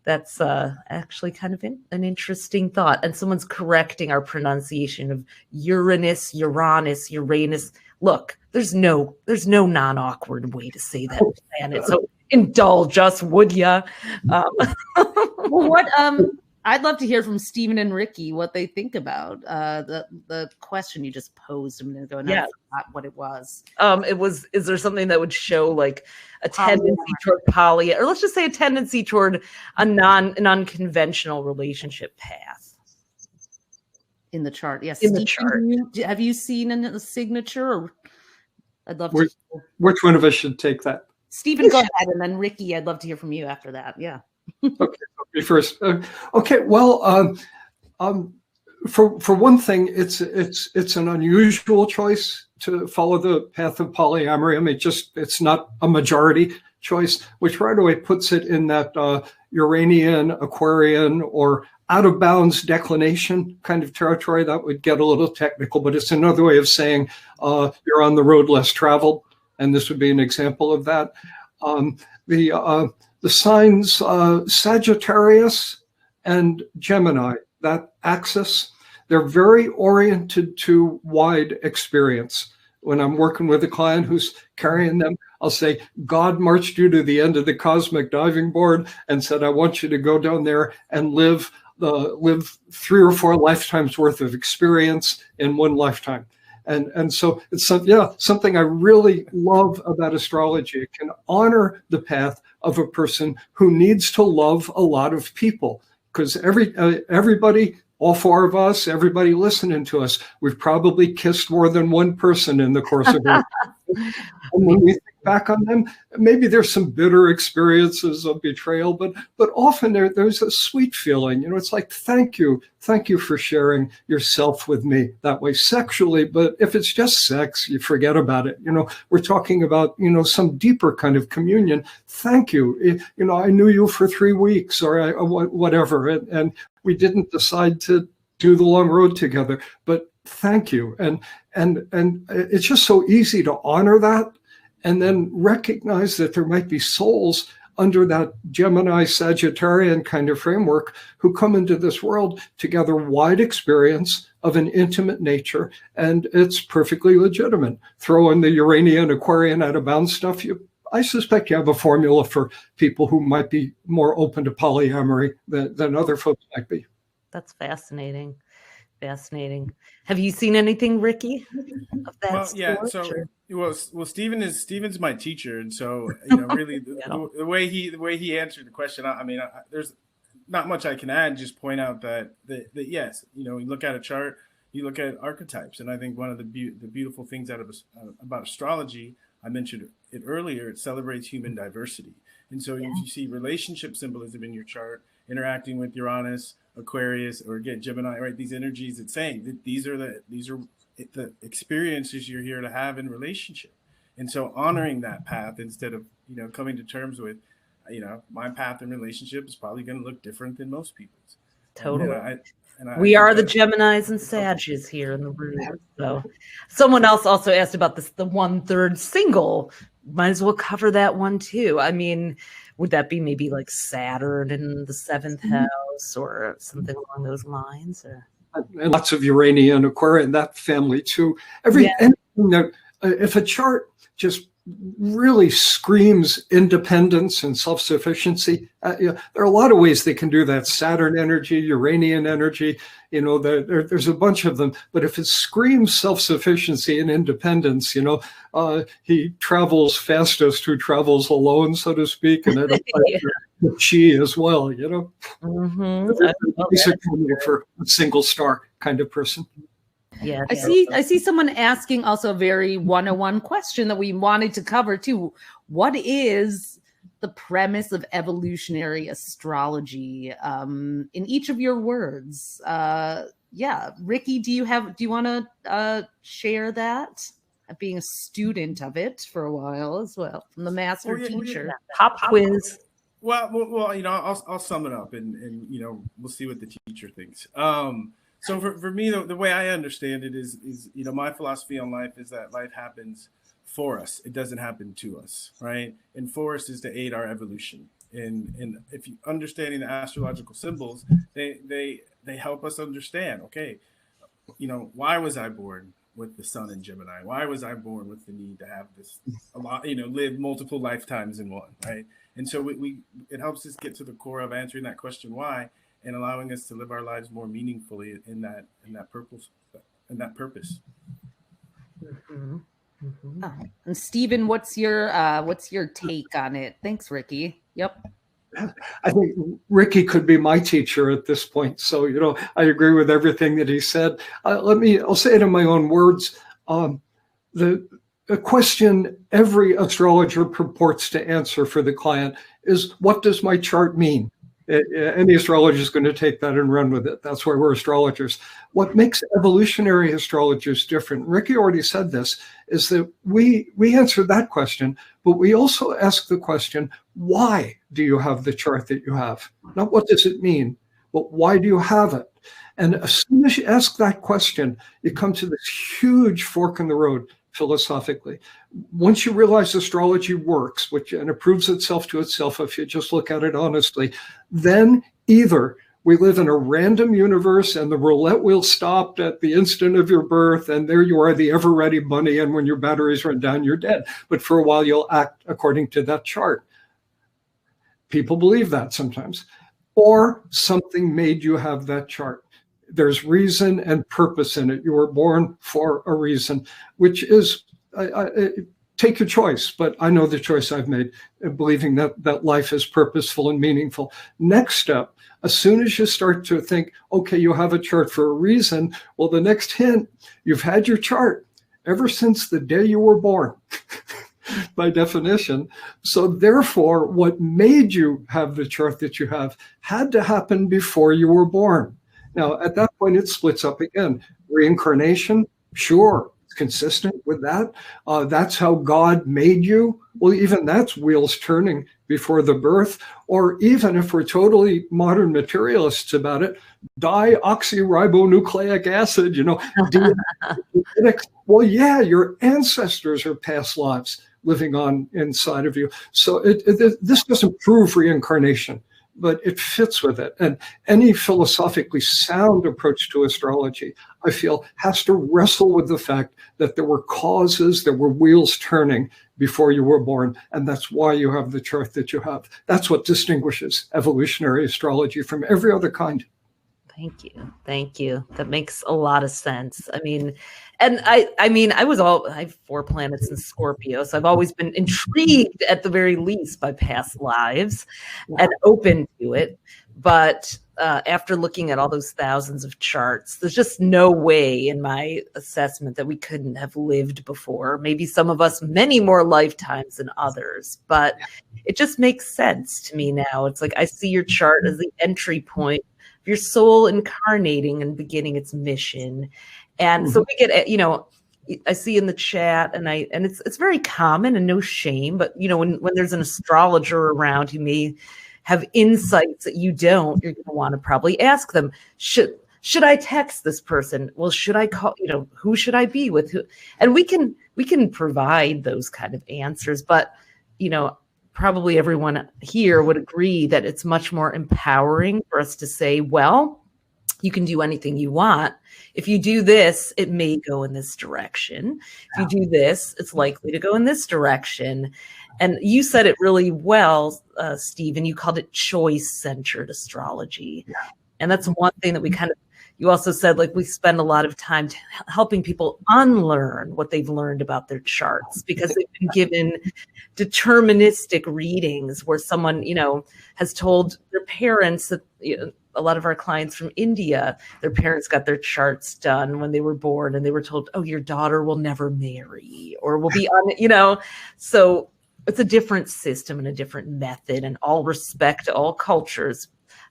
kind of an interesting thought. And someone's correcting our pronunciation of Uranus, Uranus. Look, there's no non-awkward way to say that planet. So indulge us, would ya? Well, I'd love to hear from Stephen and Ricky what they think about the question you just posed a minute ago. And I forgot what it was. Is there something that would show like a tendency toward or let's just say a tendency toward an unconventional relationship path? In the chart, yes. In the chart. Have you seen a signature? Or I'd love to. Which one of us should take that? Stephen, go ahead, and then Ricky, I'd love to hear from you after that. Yeah. Okay, first. Okay, well, for one thing, it's an unusual choice to follow the path of polyamory. I mean, it's not a majority choice, which right away puts it in that Uranian, Aquarian, or out of bounds declination kind of territory. That would get a little technical, but it's another way of saying you're on the road less traveled, and this would be an example of that. The signs Sagittarius and Gemini, that axis, they're very oriented to wide experience. When I'm working with a client who's carrying them, I'll say, God marched you to the end of the cosmic diving board and said, I want you to go down there and live 3 or 4 lifetimes worth of experience in one lifetime. And so it's something I really love about astrology. It can honor the path of a person who needs to love a lot of people, because everybody, all 4 of us, everybody listening to us, we've probably kissed more than one person in the course of our life. And when we think back on them, maybe there's some bitter experiences of betrayal, but often there's a sweet feeling. You know, it's like, thank you for sharing yourself with me that way sexually. But if it's just sex, you forget about it. You know, we're talking about, some deeper kind of communion. Thank you. I knew you for 3 weeks or whatever, and we didn't decide to do the long road together, but thank you. And it's just so easy to honor that and then recognize that there might be souls under that Gemini Sagittarian kind of framework who come into this world to gather wide experience of an intimate nature, and it's perfectly legitimate. Throw in the Uranian, Aquarian out of bounds stuff. I suspect you have a formula for people who might be more open to polyamory than other folks might be. That's fascinating. Have you seen anything, Ricky, of that? Well, yeah. So, Stephen's my teacher, and so really the way he answered the question. There's not much I can add. Just point out that yes, you look at a chart, you look at archetypes, and I think one of the beautiful things about astrology, I mentioned it earlier, it celebrates human diversity, and so if you see relationship symbolism in your chart, interacting with Uranus, Aquarius, or again Gemini, right? These energies, it's saying that these are the experiences you're here to have in relationship, and so honoring that path instead of coming to terms with, my path in relationship is probably going to look different than most people's. Totally. We are the Geminis and Sages here in the room. So, someone else also asked about this, the 1/3 single. Might as well cover that one too. I mean, would that be maybe like Saturn in the 7th house or something along those lines? Or and lots of Uranian, Aquarian, that family too. If a chart just really screams independence and self-sufficiency. There are a lot of ways they can do that. Saturn energy, Uranian energy, there's a bunch of them. But if it screams self-sufficiency and independence, he travels fastest who travels alone, so to speak, and it applies to chi as well. Mm-hmm. Basically for a single star kind of person. Yeah, I see someone asking also a very 101 question that we wanted to cover too. What is the premise of evolutionary astrology in each of your words? Ricky, do you want to share that? Being a student of it for a while as well, from the master teacher. Pop quiz. Well, I'll sum it up and we'll see what the teacher thinks. So for me, the way I understand it is my philosophy on life is that life happens for us. It doesn't happen to us, right? And Forrest is to aid our evolution. And if you understanding the astrological symbols, they help us understand, okay, why was I born with the sun in Gemini? Why was I born with the need to have this live multiple lifetimes in one, right? And so it helps us get to the core of answering that question, why, and allowing us to live our lives more meaningfully in that purpose. Mm-hmm. Mm-hmm. Oh. And Stephen, what's your take on it? Thanks, Ricky. Yep. I think Ricky could be my teacher at this point. So, I agree with everything that he said. I'll say it in my own words. The question every astrologer purports to answer for the client is, what does my chart mean? Any astrologer is going to take that and run with it. That's why we're astrologers. What makes evolutionary astrologers different, Ricky already said this, is that we answer that question, but we also ask the question, why do you have the chart that you have? Not what does it mean, but why do you have it? And as soon as you ask that question, you come to this huge fork in the road philosophically. Once you realize astrology works, and it proves itself to itself if you just look at it honestly, then either we live in a random universe and the roulette wheel stopped at the instant of your birth, and there you are, the ever-ready bunny, and when your batteries run down, you're dead. But for a while, you'll act according to that chart. People believe that sometimes. Or something made you have that chart. There's reason and purpose in it. You were born for a reason, which is, take your choice, but I know the choice I've made, believing that life is purposeful and meaningful. Next step, as soon as you start to think, okay, you have a chart for a reason, well, the next hint, you've had your chart ever since the day you were born, by definition. So therefore, what made you have the chart that you have had to happen before you were born. Now, at that point, it splits up again. Reincarnation, sure, it's consistent with that. That's how God made you. Well, even that's wheels turning before the birth. Or even if we're totally modern materialists about it, dioxyribonucleic acid, well, yeah, your ancestors are past lives living on inside of you. So this doesn't prove reincarnation, but it fits with it. And any philosophically sound approach to astrology, I feel, has to wrestle with the fact that there were causes, there were wheels turning before you were born. And that's why you have the chart that you have. That's what distinguishes evolutionary astrology from every other kind. Thank you. Thank you. That makes a lot of sense. I mean, and I have 4 planets in Scorpio, so I've always been intrigued at the very least by past lives and open to it. But after looking at all those thousands of charts, there's just no way in my assessment that we couldn't have lived before. Maybe some of us many more lifetimes than others, but it just makes sense to me now. It's like I see your chart as the entry point of your soul incarnating and beginning its mission. And so we get, I see in the chat, and it's very common and no shame, but when there's an astrologer around who may have insights that you don't, you're going to want to probably ask them, should I text this person? Well, should I call, who should I be with? Who? And we can provide those kind of answers, but, probably everyone here would agree that it's much more empowering for us to say, well, you can do anything you want. If you do this, it may go in this direction. If you do this, it's likely to go in this direction. And you said it really well, Stephen. You called it choice-centered astrology. Yeah. And that's one thing that we kind of, you also said, like, we spend a lot of time helping people unlearn what they've learned about their charts, because they've been given deterministic readings where someone, you know, has told their parents that, you know, a lot of our clients from India, their parents got their charts done when they were born, and they were told, oh, your daughter will never marry or will be on, you know. So it's a different system and a different method, and all respect to all cultures.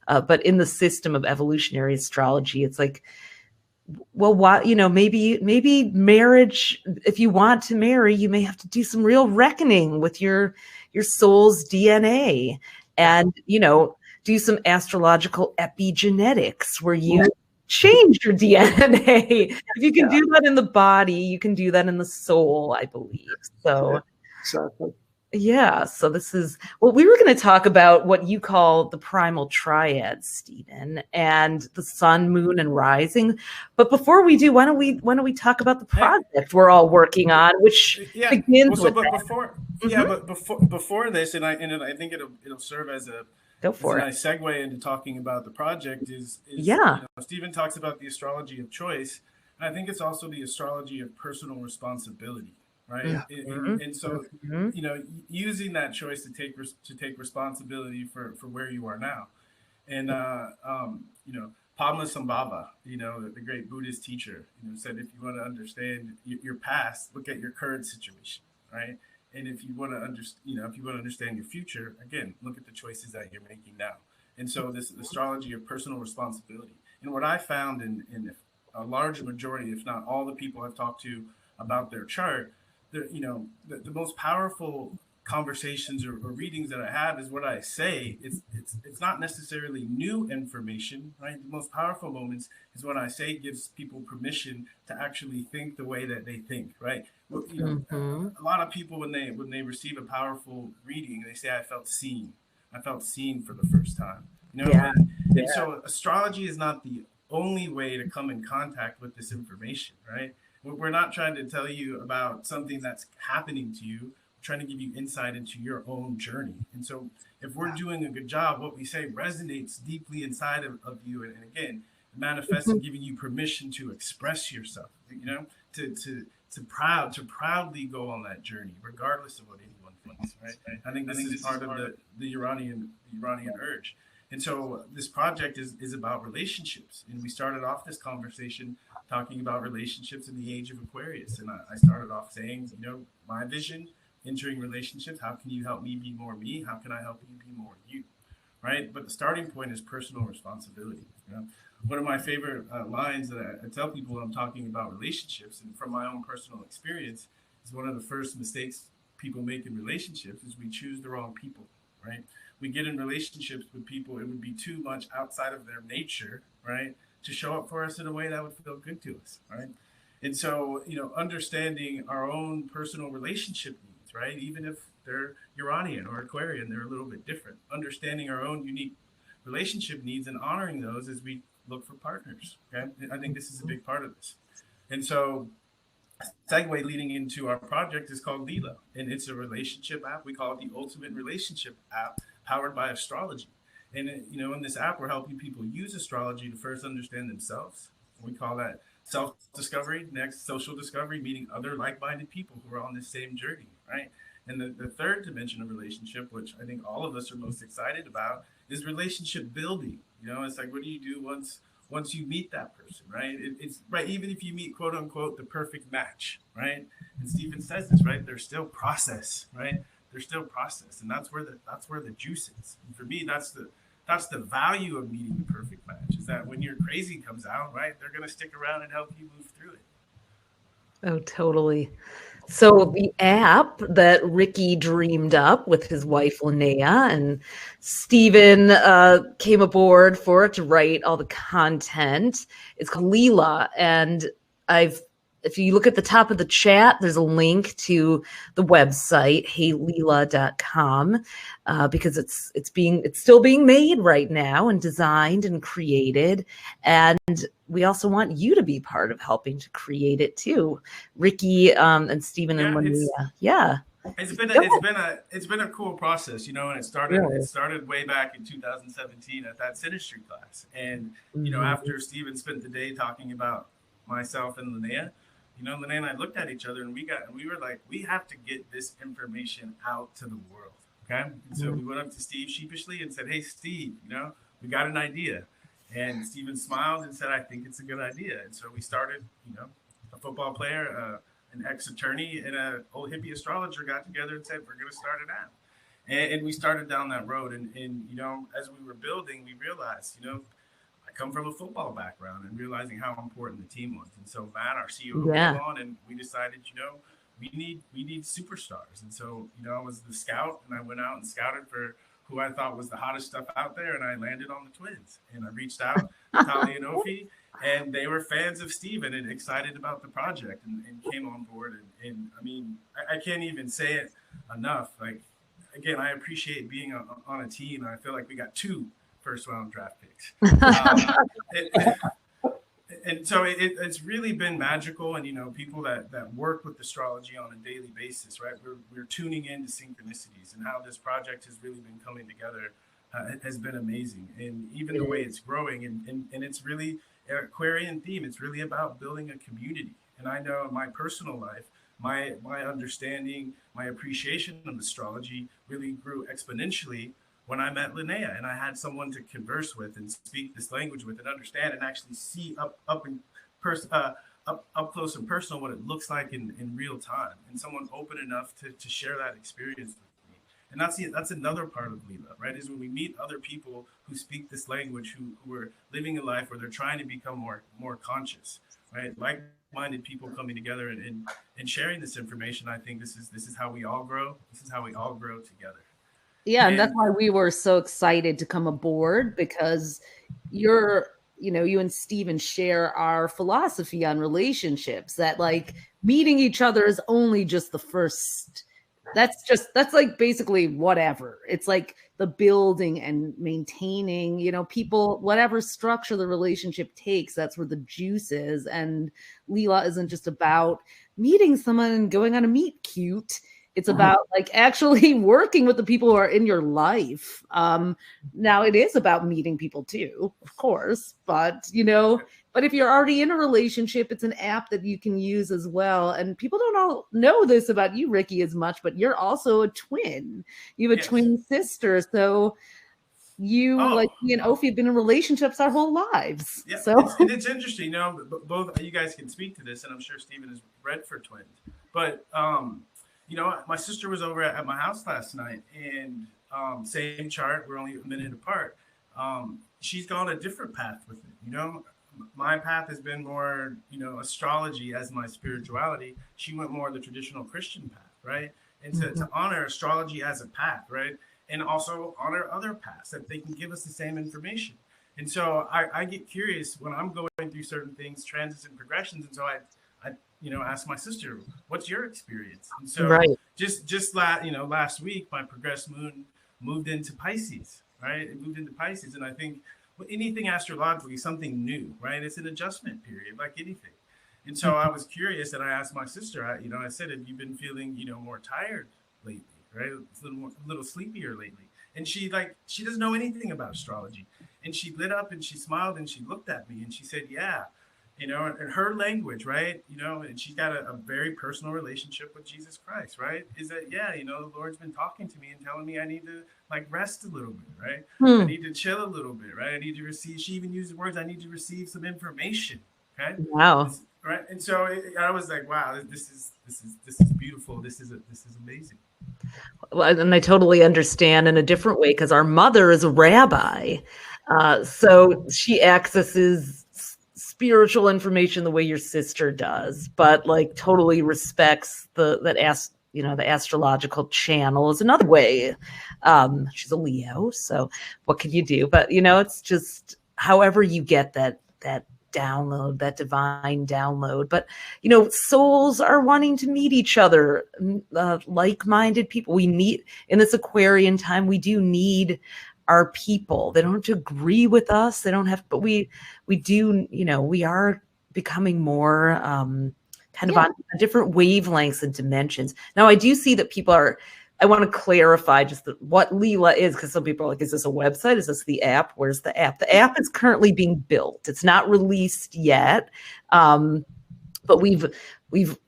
But in the system of evolutionary astrology, it's like, well, why, you know, maybe marriage, if you want to marry, you may have to do some real reckoning with your soul's DNA, and, you know, do some astrological epigenetics where you change your DNA. If you can do that in the body, you can do that in the soul, I believe. So Exactly. yeah, so this is, well, we were going to talk about what you call the Primal Triad, Stephen, and the sun, moon, and rising. But before we do, why don't we talk about the project we're all working on, which begins with but before this, and I think it'll serve as a nice segue into talking about the project. Is you know, Stephen talks about the astrology of choice, and I think it's also the astrology of personal responsibility. Right. Yeah. And so, you know, using that choice to take responsibility for where you are now. And, you know, Padmasambhava, you know, the great Buddhist teacher, you know, said, if you want to understand your past, look at your current situation. Right. And if you want to understand your future, again, look at the choices that you're making now. And so this astrology of personal responsibility. And what I found in a large majority, if not all the people I've talked to about their chart, the most powerful conversations or readings that I have is what I say. It's not necessarily new information, right? The most powerful moments is what I say gives people permission to actually think the way that they think, right? Well, you know, a lot of people when they receive a powerful reading, they say, I felt seen for the first time. You know, and so astrology is not the only way to come in contact with this information, right? We're not trying to tell you about something that's happening to you. We're trying to give you insight into your own journey. And so if we're doing a good job, what we say resonates deeply inside of you. And again, it manifests in giving you permission to express yourself, you know, to proudly go on that journey, regardless of what anyone thinks, right? I think this is part of the Uranian urge. And so this project is about relationships. And we started off this conversation talking about relationships in the age of Aquarius. And I started off saying, you know, my vision, entering relationships, how can you help me be more me? How can I help you be more you? Right? But the starting point is personal responsibility. You know? One of my favorite lines that I tell people when I'm talking about relationships, and from my own personal experience, is one of the first mistakes people make in relationships is we choose the wrong people, right? We get in relationships with people, it would be too much outside of their nature, right, to show up for us in a way that would feel good to us, right? And so, you know, understanding our own personal relationship needs, right, even if they're Uranian or Aquarian, they're a little bit different. Understanding our own unique relationship needs and honoring those as we look for partners, okay? I think this is a big part of this. And so, segue leading into our project is called Leela, and it's a relationship app. We call it the ultimate relationship app, powered by astrology. And, you know, in this app, we're helping people use astrology to first understand themselves. We call that self-discovery. Next, social discovery, meeting other like-minded people who are on this same journey, right? And the third dimension of relationship, which I think all of us are most excited about, is relationship building. You know, it's like, what do you do once you meet that person, right? It's right, even if you meet, quote unquote, the perfect match, right? And Stephen says this, right? There's still process, right? There's still process, and that's where the juice is. And for me, that's the value of meeting the perfect match, is that when your crazy comes out, right, they're going to stick around and help you move through it. Oh, totally. So the app that Ricky dreamed up with his wife Linnea, and Stephen came aboard for it to write all the content. It's called Leela, and I've if you look at the top of the chat, there's a link to the website, heyleela.com, because it's still being made right now and designed and created. And we also want you to be part of helping to create it too. Ricky and Stephen and Linnea. Yeah. It's been a cool process, and it started way back in 2017 at that synastry class. And after Stephen spent the day talking about myself and Linnea, Linnea and I looked at each other and we were like, we have to get this information out to the world. Okay. And so we went up to Steve sheepishly and said, hey, Steve, we got an idea. And Stephen smiled and said, I think it's a good idea. And so we started, a football player, an ex-attorney, and an old hippie astrologer got together and said, we're going to start an app. And we started down that road. And as we were building, we realized, I come from a football background and realizing how important the team was. And so Matt, our CEO, came on and we decided, we need superstars. And so, I was the scout and I went out and scouted for who I thought was the hottest stuff out there. And I landed on the twins and I reached out to Talia and Ophi, and they were fans of Steven and excited about the project and came on board. And I mean, I can't even say it enough. Like, again, I appreciate being on a team. I feel like we got 2 first-round draft picks. And so it's really been magical. And, people that work with astrology on a daily basis, right? We're tuning into synchronicities, and how this project has really been coming together has been amazing. And even the way it's growing, and it's really an Aquarian theme. It's really about building a community. And I know in my personal life, my understanding, my appreciation of astrology really grew exponentially when I met Linnea, and I had someone to converse with and speak this language with and understand and actually see up close and personal what it looks like in real time, and someone open enough to share that experience with me. And that's another part of Leela, right? Is when we meet other people who speak this language, who are living a life where they're trying to become more conscious, right? Like-minded people coming together and sharing this information. I think this is how we all grow. This is how we all grow together. Yeah, and that's why we were so excited to come aboard, because you and Steven share our philosophy on relationships, that like meeting each other is only just the first. That's like basically whatever. It's like the building and maintaining, people, whatever structure the relationship takes, that's where the juice is. And Leela isn't just about meeting someone and going on a meet cute. It's about like actually working with the people who are in your life. Now it is about meeting people too, of course, but if you're already in a relationship, it's an app that you can use as well. And people don't all know this about you, Ricky, as much, but you're also a twin. You have a twin sister. So like me and Ophi have been in relationships our whole lives. Yeah, so it's interesting. Both you guys can speak to this, and I'm sure Steven has read for twins. But my sister was over at my house last night, and same chart, we're only a minute apart. She's gone a different path with it. My path has been more, astrology as my spirituality. She went more the traditional Christian path, right? And to honor astrology as a path, right? And also honor other paths that they can give us the same information. And so I get curious when I'm going through certain things, transits and progressions. And so I ask my sister, what's your experience? And so just last week, my progressed moon moved into Pisces, right? It moved into Pisces. And I think anything astrologically, something new, right? It's an adjustment period, like anything. And so I was curious, and I asked my sister, I said, have you been feeling, more tired lately, right? It's a little sleepier lately. And she doesn't know anything about astrology. And she lit up and she smiled and she looked at me and she said, yeah, in her language, right? And she's got a very personal relationship with Jesus Christ, right? Is that, the Lord's been talking to me and telling me I need to rest a little bit, right? I need to chill a little bit, right? I need to receive, she even used the words, I need to receive some information, okay? Wow. Right. And so I was like, wow, this is beautiful. This is amazing. Well, and I totally understand in a different way, because our mother is a rabbi. So she accesses spiritual information the way your sister does, but like totally respects the astrological channel is another way. She's a Leo, so what can you do? But it's just however you get that download, that divine download. But, souls are wanting to meet each other, like-minded people. We need, in this Aquarian time, we do need our people. They don't have to agree with us. They don't have, but we do, we are becoming more kind of on different wavelengths and dimensions. Now, I do see that people are, I want to clarify just what Leela is, because some people are like, is this a website? Is this the app? Where's the app? The app is currently being built. It's not released yet. But we've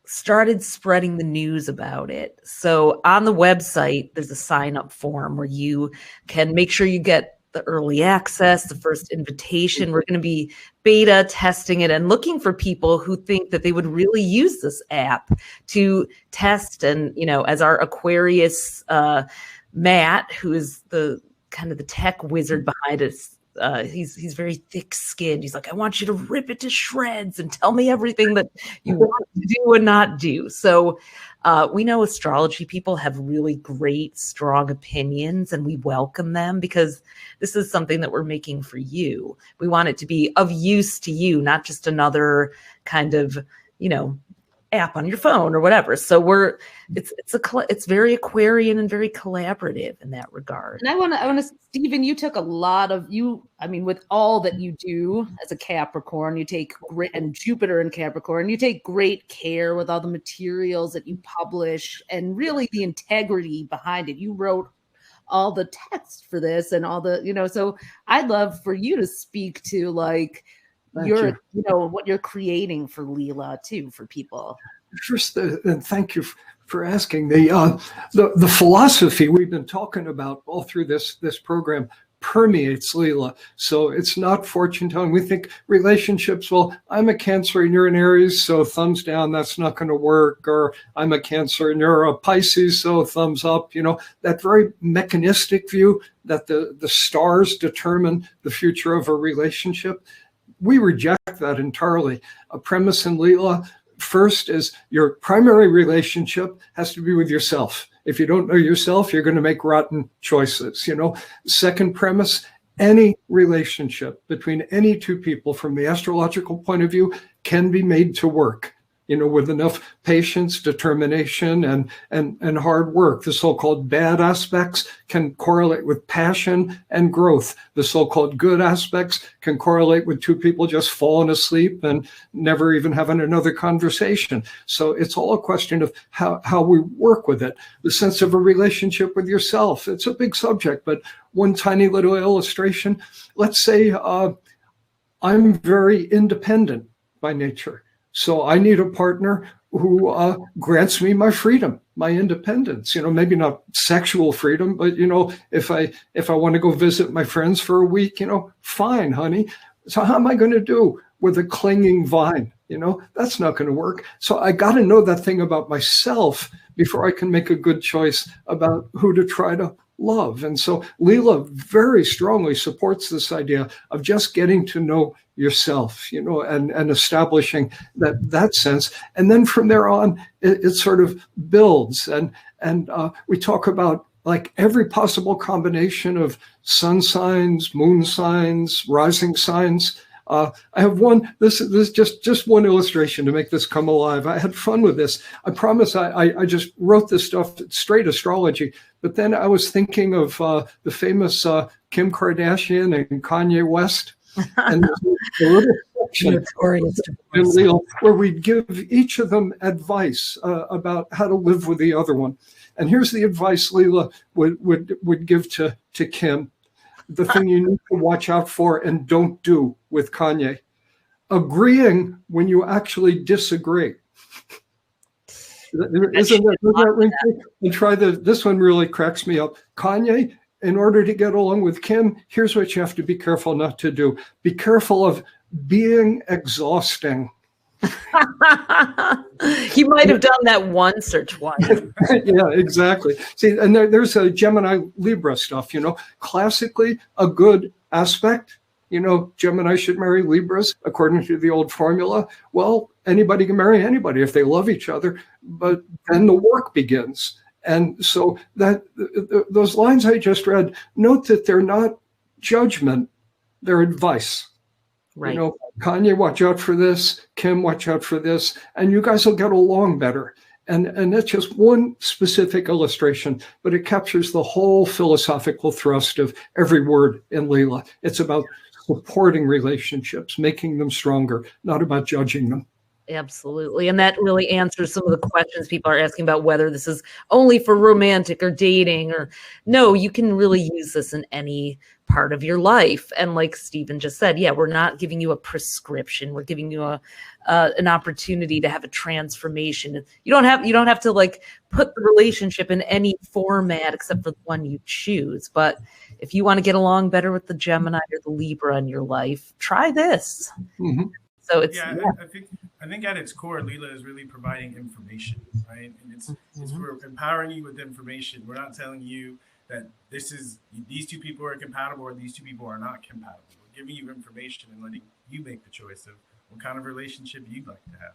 started spreading the news about it. So on the website, there's a sign-up form where you can make sure you get the early access, the first invitation. We're going to be beta testing it and looking for people who think that they would really use this app to test. And, as our Aquarius, Matt, who is the kind of the tech wizard behind it, he's very thick-skinned. He's like, I want you to rip it to shreds and tell me everything that you want to do and not do. So we know astrology people have really great, strong opinions, and we welcome them because this is something that we're making for you. We want it to be of use to you, not just another kind of, app on your phone or whatever. So it's very Aquarian and very collaborative in that regard. And I want to, Stephen, you took a lot of with all that you do as a Capricorn, you take great, and Jupiter in Capricorn, you take great care with all the materials that you publish and really the integrity behind it. You wrote all the text for this and all the, so I'd love for you to speak to what you're creating for Leela too, for people. First, and thank you for asking. The philosophy we've been talking about all through this program permeates Leela. So it's not fortune telling. We think relationships, well, I'm a Cancer and you're an Aries, so thumbs down, that's not going to work. Or I'm a Cancer and you're a Pisces, so thumbs up. That very mechanistic view that the stars determine the future of a relationship. We reject that entirely. A premise in Leela, first, is your primary relationship has to be with yourself. If you don't know yourself, you're going to make rotten choices. Second premise, any relationship between any two people from the astrological point of view can be made to work. With enough patience, determination, and hard work. The so-called bad aspects can correlate with passion and growth. The so-called good aspects can correlate with two people just falling asleep and never even having another conversation. So it's all a question of how we work with it. The sense of a relationship with yourself. It's a big subject, but one tiny little illustration. Let's say I'm very independent by nature. So I need a partner who grants me my freedom, my independence. Maybe not sexual freedom, but if I want to go visit my friends for a week, fine, honey. So how am I going to do with a clinging vine? That's not going to work. So I got to know that thing about myself before I can make a good choice about who to try to love. And so Leela very strongly supports this idea of just getting to know yourself, and establishing that sense. And then from there on, it sort of builds. And we talk about every possible combination of sun signs, moon signs, rising signs. I have one, this is just one illustration to make this come alive. I had fun with this. I promise I just wrote this stuff straight astrology, but then I was thinking of the famous Kim Kardashian and Kanye West. And a little section where we give each of them advice about how to live with the other one. And here's the advice Leela would give to Kim. The thing you need to watch out for and don't do with Kanye. Agreeing when you actually disagree. Isn't that and try this one really cracks me up. Kanye, in order to get along with Kim, here's what you have to be careful not to do. Be careful of being exhausting. He might have done that once or twice. Yeah, exactly. See, and there's a Gemini Libra stuff, classically a good aspect. Gemini should marry Libras according to the old formula. Well, anybody can marry anybody if they love each other, but then the work begins. And so that those lines I just read, note that they're not judgment, they're advice. Right. You know, Kanye, watch out for this. Kim, watch out for this. And you guys will get along better. And that's just one specific illustration, but it captures the whole philosophical thrust of every word in Leela. It's about supporting relationships, making them stronger, not about judging them. Absolutely. And that really answers some of the questions people are asking about whether this is only for romantic or dating, or no, you can really use this in any part of your life. And like Stephen just said, yeah, we're not giving you a prescription. We're giving you an opportunity to have a transformation. You don't have to like put the relationship in any format except for the one you choose. But if you want to get along better with the Gemini or the Libra in your life, try this. Mm-hmm. So it's I think at its core, Leela is really providing information, right? And it's we're empowering you with information. We're not telling you that these two people are compatible or these two people are not compatible. We're giving you information and letting you make the choice of what kind of relationship you'd like to have.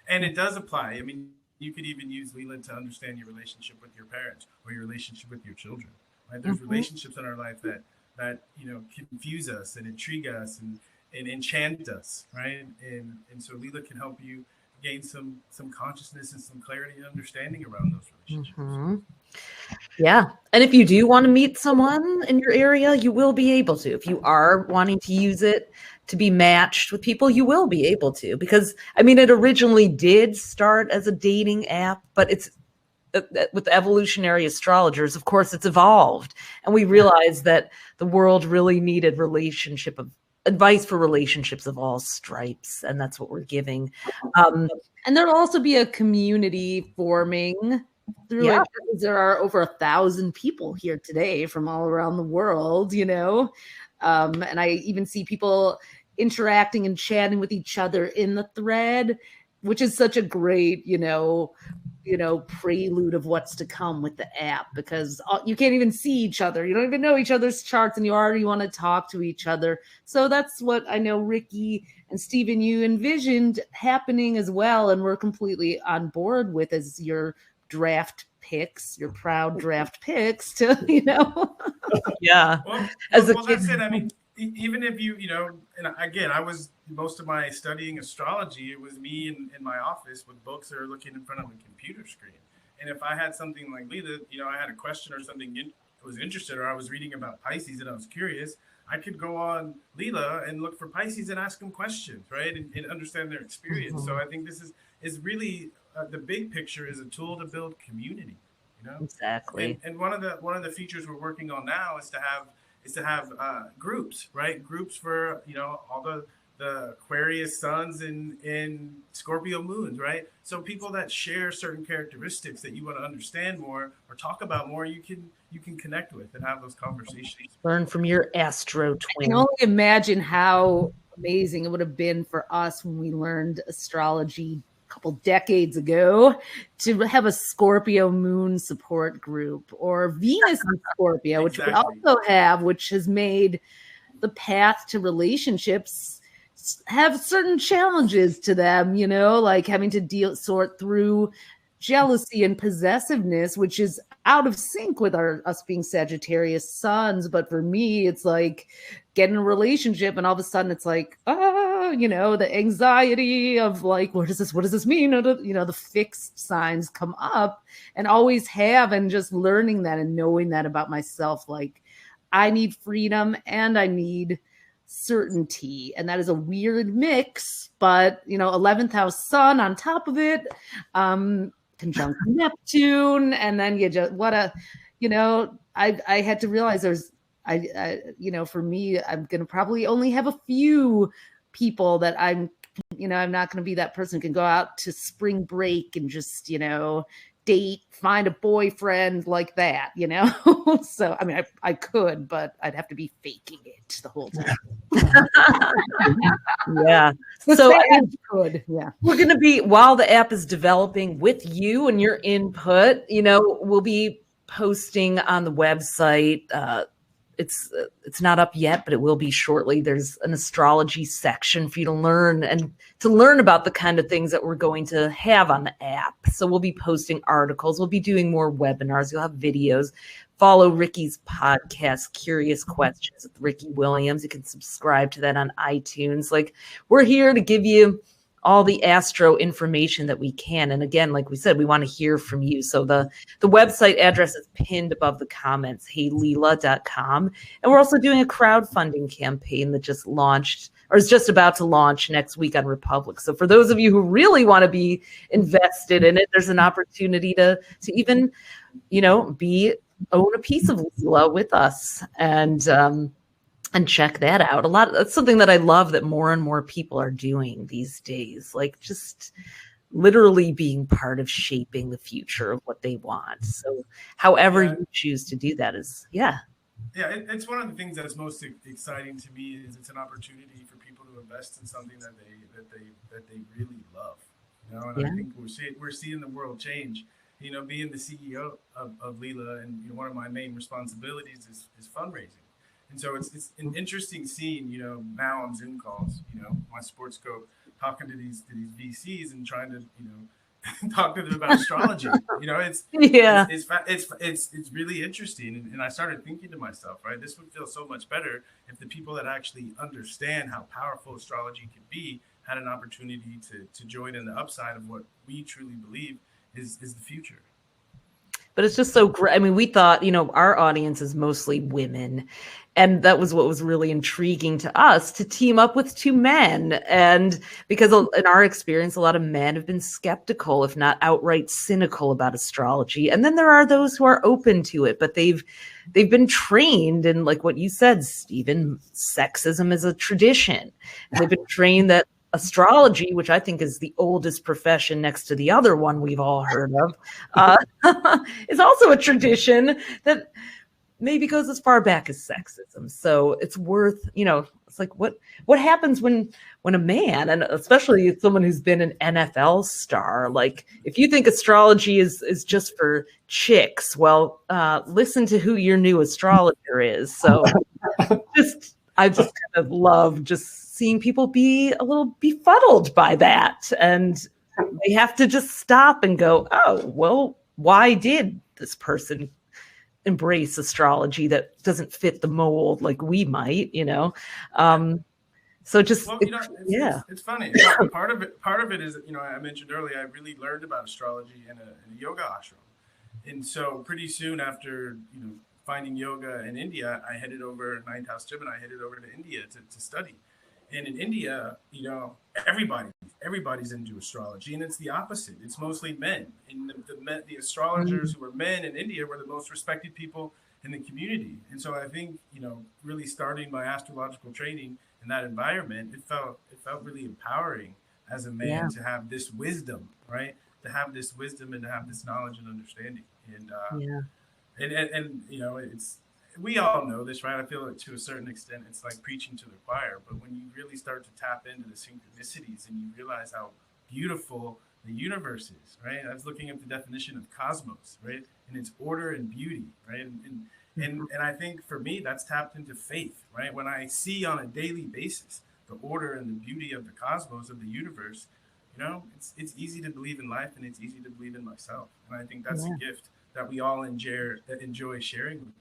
And it does apply. I mean, you could even use Leela to understand your relationship with your parents or your relationship with your children, right? There's relationships in our life that confuse us and intrigue us and enchant us, right? And so Leela can help you gain some consciousness and some clarity and understanding around those relationships. Yeah. And if you do want to meet someone in your area, you will be able to. If you are wanting to use it to be matched with people, you will be able to. Because, I mean, it originally did start as a dating app, but it's with Evolutionary Astrologers, of course, it's evolved. And we realized that the world really needed advice for relationships of all stripes, and that's what we're giving. And there'll also be a community forming through it, because there are over 1,000 people here today from all around the world, you know. And I even see people interacting and chatting with each other in the thread, which is such a great, prelude of what's to come with the app, because you can't even see each other. You don't even know each other's charts, and you already want to talk to each other. So that's what I know Ricky and Stephen, you envisioned happening as well. And we're completely on board with as your draft picks, your proud draft picks to, Yeah. Well, that's it. I mean, even if and again, I was most of my studying astrology, it was me in my office with books or looking in front of a computer screen. And if I had something like Leela, I had a question or something I was interested, or I was reading about Pisces and I was curious, I could go on Leela and look for Pisces and ask them questions, right? And understand their experience. So I think this is really the big picture is a tool to build community, Exactly. And one of the features we're working on now is to have groups, right? Groups for all the Aquarius suns and Scorpio moons, right? So people that share certain characteristics that you want to understand more or talk about more, you can connect with and have those conversations. Learn from your AstroTwins. I can only imagine how amazing it would have been for us when we learned astrology a couple decades ago to have a Scorpio moon support group, or Venus in Scorpio, which we also have, which has made the path to relationships have certain challenges to them, like having to sort through jealousy and possessiveness, which is out of sync with us being Sagittarius suns. But for me, it's like getting a relationship and all of a sudden it's like, the anxiety of like, what does this mean? The fixed signs come up and always have, and just learning that and knowing that about myself, like I need freedom and I need certainty, and that is a weird mix, but 11th house sun on top of it, conjunct Neptune, and then you just I had to realize for me, I'm gonna probably only have a few people that I'm not gonna be that person who can go out to spring break and just date, find a boyfriend like that, So I mean, I could, but I'd have to be faking it the whole time. Yeah. So could. Yeah. We're going to be, while the app is developing with you and your input, we'll be posting on the website it's not up yet, but it will be shortly. There's an astrology section for you to learn about the kind of things that we're going to have on the app. So we'll be posting articles. We'll be doing more webinars. You'll have videos. Follow Ricky's podcast, Curious Questions with Ricky Williams. You can subscribe to that on iTunes. Like, we're here to give you all the astro information that we can. And again, like we said, we want to hear from you. So the website address is pinned above the comments, heyleela.com. And we're also doing a crowdfunding campaign that just launched, or is just about to launch next week on Republic. So for those of you who really want to be invested in it, there's an opportunity to even, own a piece of Leela with us. And check that out. That's something that I love that more and more people are doing these days, like just literally being part of shaping the future of what they want. So however you choose to do that is, it's one of the things that's most exciting to me is it's an opportunity for people to invest in something that they really love. And I think we're seeing the world change. Being the CEO of Leela, and one of my main responsibilities is fundraising. And so it's an interesting scene, now on Zoom calls, my sports coach talking to these VCs and trying to, talk to them about astrology. It's really interesting. And I started thinking to myself, right, this would feel so much better if the people that actually understand how powerful astrology could be had an opportunity to join in the upside of what we truly believe is the future. But it's just so great. I mean, we thought, our audience is mostly women. And that was what was really intriguing to us, to team up with two men. And because in our experience, a lot of men have been skeptical, if not outright cynical, about astrology. And then there are those who are open to it, but they've been trained in, like what you said, Stephen, sexism is a tradition. They've been trained that astrology, which I think is the oldest profession next to the other one we've all heard of, is also a tradition that maybe goes as far back as sexism. So it's worth, it's like what happens when a man, and especially someone who's been an NFL star, like if you think astrology is just for chicks, well, listen to who your new astrologer is. So I just kind of love just seeing people be a little befuddled by that. And they have to just stop and go, oh, well, why did this person embrace astrology that doesn't fit the mold like we might, So just, it's funny. Part of it is, I mentioned earlier, I really learned about astrology in a yoga ashram. And so pretty soon after, finding yoga in India, I headed over, ninth house Gemini, I headed over to India to study. And in India, everybody's into astrology, and it's the opposite. It's mostly men. And the astrologers who were men in India were the most respected people in the community. And so I think, really starting my astrological training in that environment, it felt really empowering as a man to have this wisdom, right? To have this wisdom and to have this knowledge and understanding. And it's, we all know this, right? I feel like to a certain extent, it's like preaching to the choir. But when you really start to tap into the synchronicities and you realize how beautiful the universe is, right? I was looking at the definition of cosmos, right? And its order and beauty, right? And I think for me, that's tapped into faith, right? When I see on a daily basis the order and the beauty of the cosmos, of the universe, it's easy to believe in life, and it's easy to believe in myself. And I think that's a gift that we all enjoy sharing with people.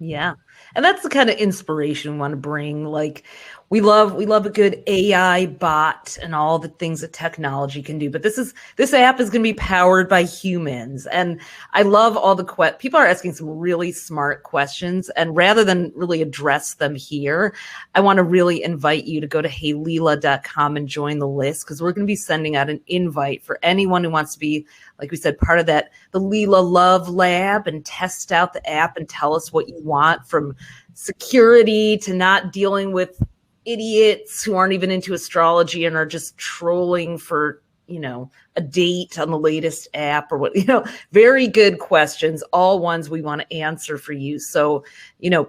Yeah. And that's the kind of inspiration we want to bring. Like we love a good AI bot and all the things that technology can do. But this app is going to be powered by humans. And I love all the people are asking some really smart questions. And rather than really address them here, I want to really invite you to go to heyleela.com and join the list, because we're going to be sending out an invite for anyone who wants to be, like we said, part of the Leela Love Lab and test out the app and tell us what you want, from security to not dealing with idiots who aren't even into astrology and are just trolling for, a date on the latest app or what, very good questions, all ones we want to answer for you. So,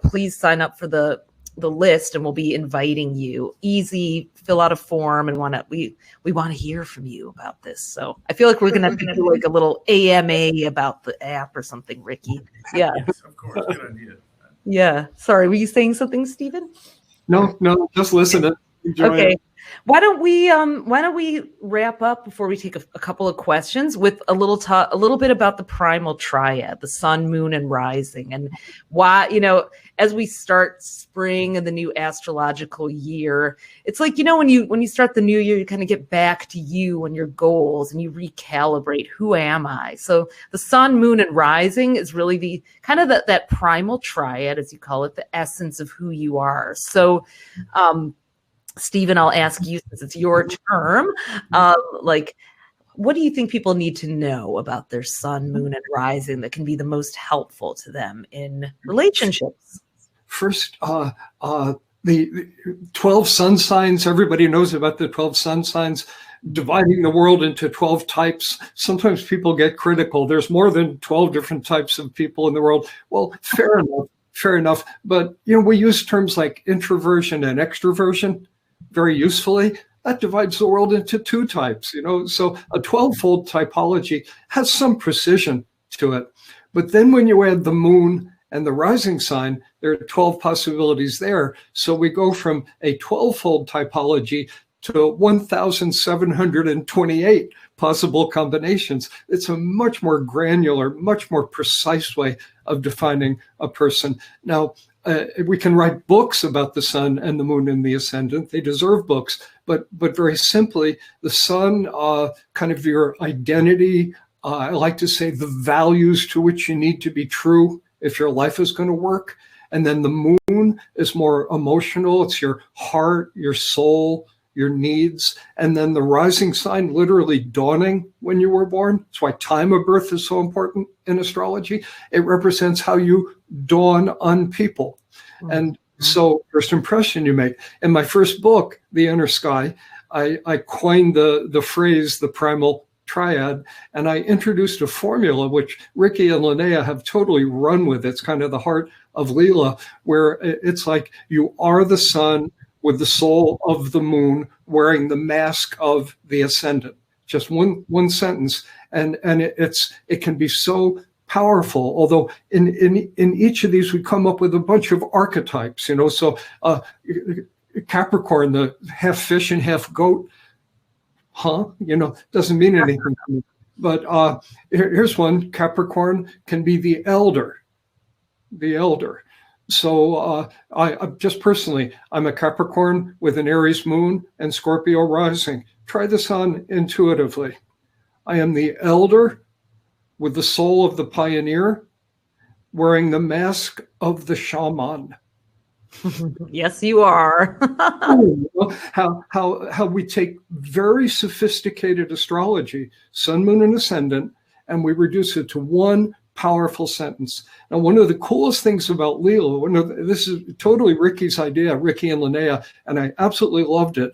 please sign up for the list and we'll be inviting you. Easy, fill out a form, and we want to hear from you about this. So I feel like we're going to have to do like a little AMA about the app or something, Ricky. Yeah. Yes, of course. Good idea. Yeah. Sorry, were you saying something, Stephen? No, just listen. Enjoy Okay. it. Why don't we wrap up before we take a couple of questions with a little bit about the primal triad, the sun, moon, and rising, and why, as we start spring and the new astrological year, it's like, when you start the new year, you kind of get back to you and your goals and you recalibrate, who am I? So the sun, moon, and rising is really the kind of that primal triad, as you call it, the essence of who you are. So Stephen, I'll ask you, since it's your term, what do you think people need to know about their sun, moon, and rising that can be the most helpful to them in relationships? First, the 12 sun signs. Everybody knows about the 12 sun signs, dividing the world into 12 types. Sometimes people get critical. There's more than 12 different types of people in the world. Well, fair enough. But, we use terms like introversion and extroversion very usefully. That divides the world into 2 types, so a 12-fold typology has some precision to it. But then when you add the moon and the rising sign, there are 12 possibilities there. So we go from a 12-fold typology to 1,728 possible combinations. It's a much more granular, much more precise way of defining a person. Now, we can write books about the sun and the moon and the ascendant. They deserve books, but very simply, the sun, kind of your identity. I like to say the values to which you need to be true if your life is going to work. And then the moon is more emotional. It's your heart, your soul, your needs. And then the rising sign, literally dawning when you were born. That's why time of birth is so important in astrology. It represents how you dawn on people. And so first impression you make. In my first book, The Inner Sky, I coined the phrase, the primal triad, and I introduced a formula which Ricky and Linnea have totally run with. It's kind of the heart of Leela, where it's like you are the sun with the soul of the moon wearing the mask of the ascendant. Just one sentence. And it can be so powerful, although in each of these we come up with a bunch of archetypes, so Capricorn, the half fish and half goat, doesn't mean anything to me. But here's one. Capricorn can be the elder. So I just personally, I'm a Capricorn with an Aries moon and Scorpio rising. Try this on intuitively. I am the elder with the soul of the pioneer, wearing the mask of the shaman. Yes, you are. How we take very sophisticated astrology, sun, moon, and ascendant, and we reduce it to one powerful sentence. Now, one of the coolest things about Leela, this is totally Ricky's idea, Ricky and Linnea, and I absolutely loved it.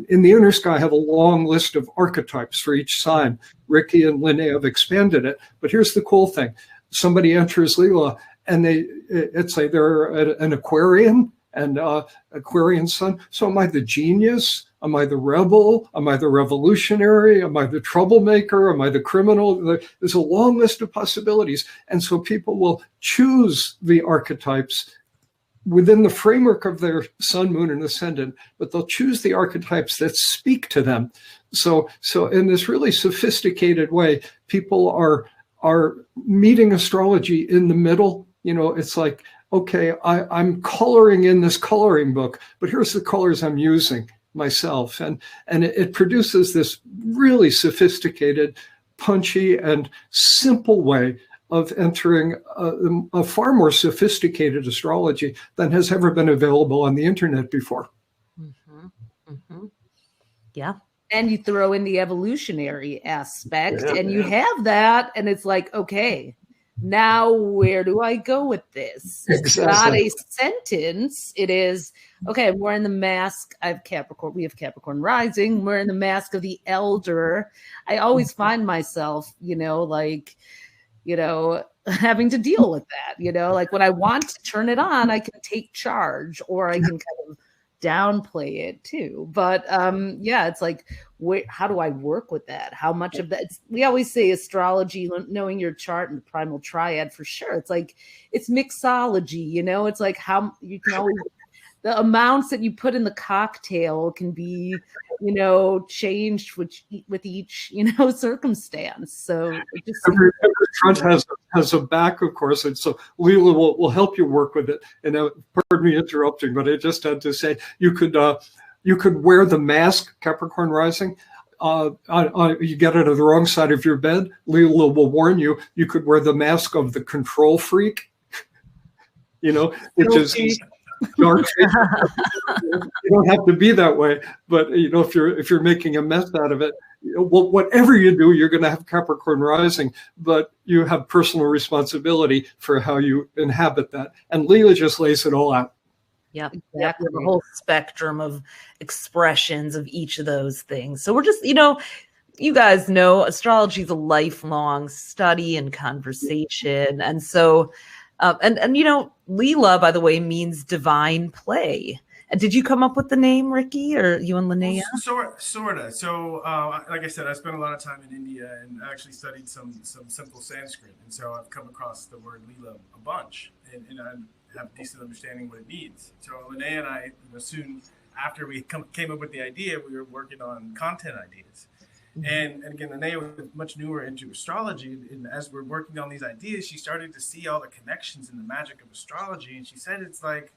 In the Inner Sky, I have a long list of archetypes for each sign. Ricky and Linnea have expanded it, but here's the cool thing. Somebody enters Leela, and it's like they're an Aquarian and Aquarian sun. So am I the genius? Am I the rebel? Am I the revolutionary? Am I the troublemaker? Am I the criminal? There's a long list of possibilities. And so people will choose the archetypes within the framework of their sun, moon, and ascendant, but they'll choose the archetypes that speak to them. So in this really sophisticated way, people are meeting astrology in the middle. It's like, okay, I'm coloring in this coloring book, but here's the colors I'm using myself. And it produces this really sophisticated, punchy, and simple way of entering a far more sophisticated astrology than has ever been available on the internet before. Mm-hmm. Mm-hmm. Yeah. And you throw in the evolutionary aspect, and you have that, and it's like, okay, now where do I go with this? It's not a sentence. It is, okay, I'm wearing the mask. I have Capricorn. We have Capricorn rising. I'm wearing the mask of the elder. I always find myself, having to deal with that, like when I want to turn it on, I can take charge, or I can kind of downplay it too. But yeah, it's like, how do I work with that? How much of that? We always say astrology, knowing your chart and the primal triad for sure. It's like, it's mixology, you know, it's like how you can always, the amounts that you put in the cocktail can be, you know, changed with each, you know, circumstance. So it just every front has a back, of course, and so we will help you work with it. And pardon me interrupting, but I just had to say you could wear the mask, Capricorn rising. You get it on the wrong side of your bed. Leela will warn you. You could wear the mask of the control freak. You know, which is dark. You don't have to be that way, but you know, if you're making a mess out of it, whatever you do, you're going to have Capricorn rising, but you have personal responsibility for how you inhabit that. And Leela just lays it all out. Yeah, exactly. The whole spectrum of expressions of each of those things. So we're just, you know, you guys know astrology is a lifelong study and conversation, and so. And you know, Leela, by the way, means divine play. And did you come up with the name, Ricky, or you and Linnea? Well, sort of. So, like I said, I spent a lot of time in India and actually studied some simple Sanskrit, and so I've come across the word Leela a bunch, and I have a decent understanding what it means. So, Linnea and I, you know, soon after we came up with the idea, we were working on content ideas. And again, Linnea was much newer into astrology, and as we're working on these ideas, she started to see all the connections and the magic of astrology, and she said it's like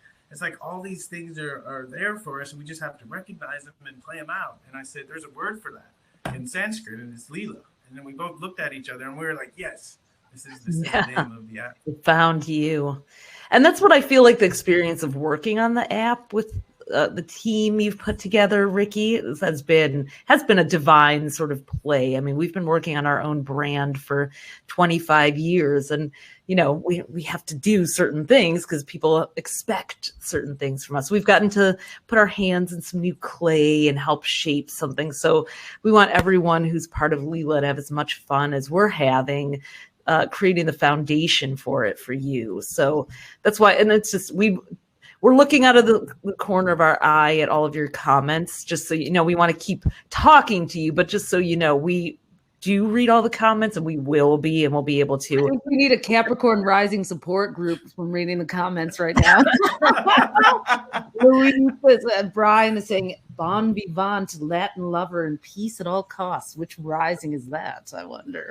all these things are there for us, and we just have to recognize them and play them out. And I said, there's a word for that in Sanskrit, and it's Leela. And then we both looked at each other, and we were like, yes, this is the name of the app. Found you. And that's what I feel like the experience of working on the app with the team you've put together, Ricky, has been a divine sort of play. I mean, we've been working on our own brand for 25 years, and you know, we have to do certain things because people expect certain things from us. We've gotten to put our hands in some new clay and help shape something. So we want everyone who's part of Leela to have as much fun as we're having, creating the foundation for it for you. So that's why, and it's just we're looking out of the corner of our eye at all of your comments, just so you know, we want to keep talking to you, but just so you know, we do read all the comments, and we will be, and we'll be able to. I think we need a Capricorn rising support group from reading the comments right now. Brian is saying, bon vivant, Latin lover, and peace at all costs. Which rising is that, I wonder?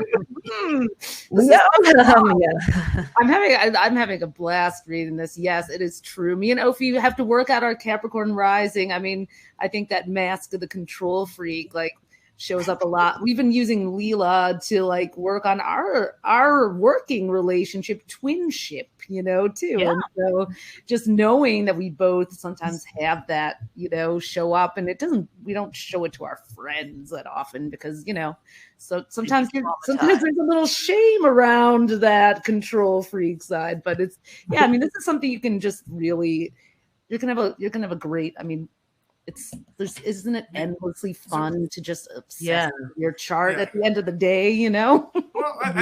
I'm having a blast reading this. Yes, it is true. Me and Ophi have to work out our Capricorn rising. I mean, I think that mask of the control freak, like, shows up a lot. We've been using Leela to like work on our working relationship, twinship, you know, too. Yeah. And so just knowing that we both sometimes have that, you know, show up, and we don't show it to our friends that often because, you know, so sometimes there's a little shame around that control freak side, but it's, yeah, I mean, this is something you can just really, you're gonna have a great, I mean, isn't it endlessly fun to just obsess with your chart at the end of the day, you know? Well, I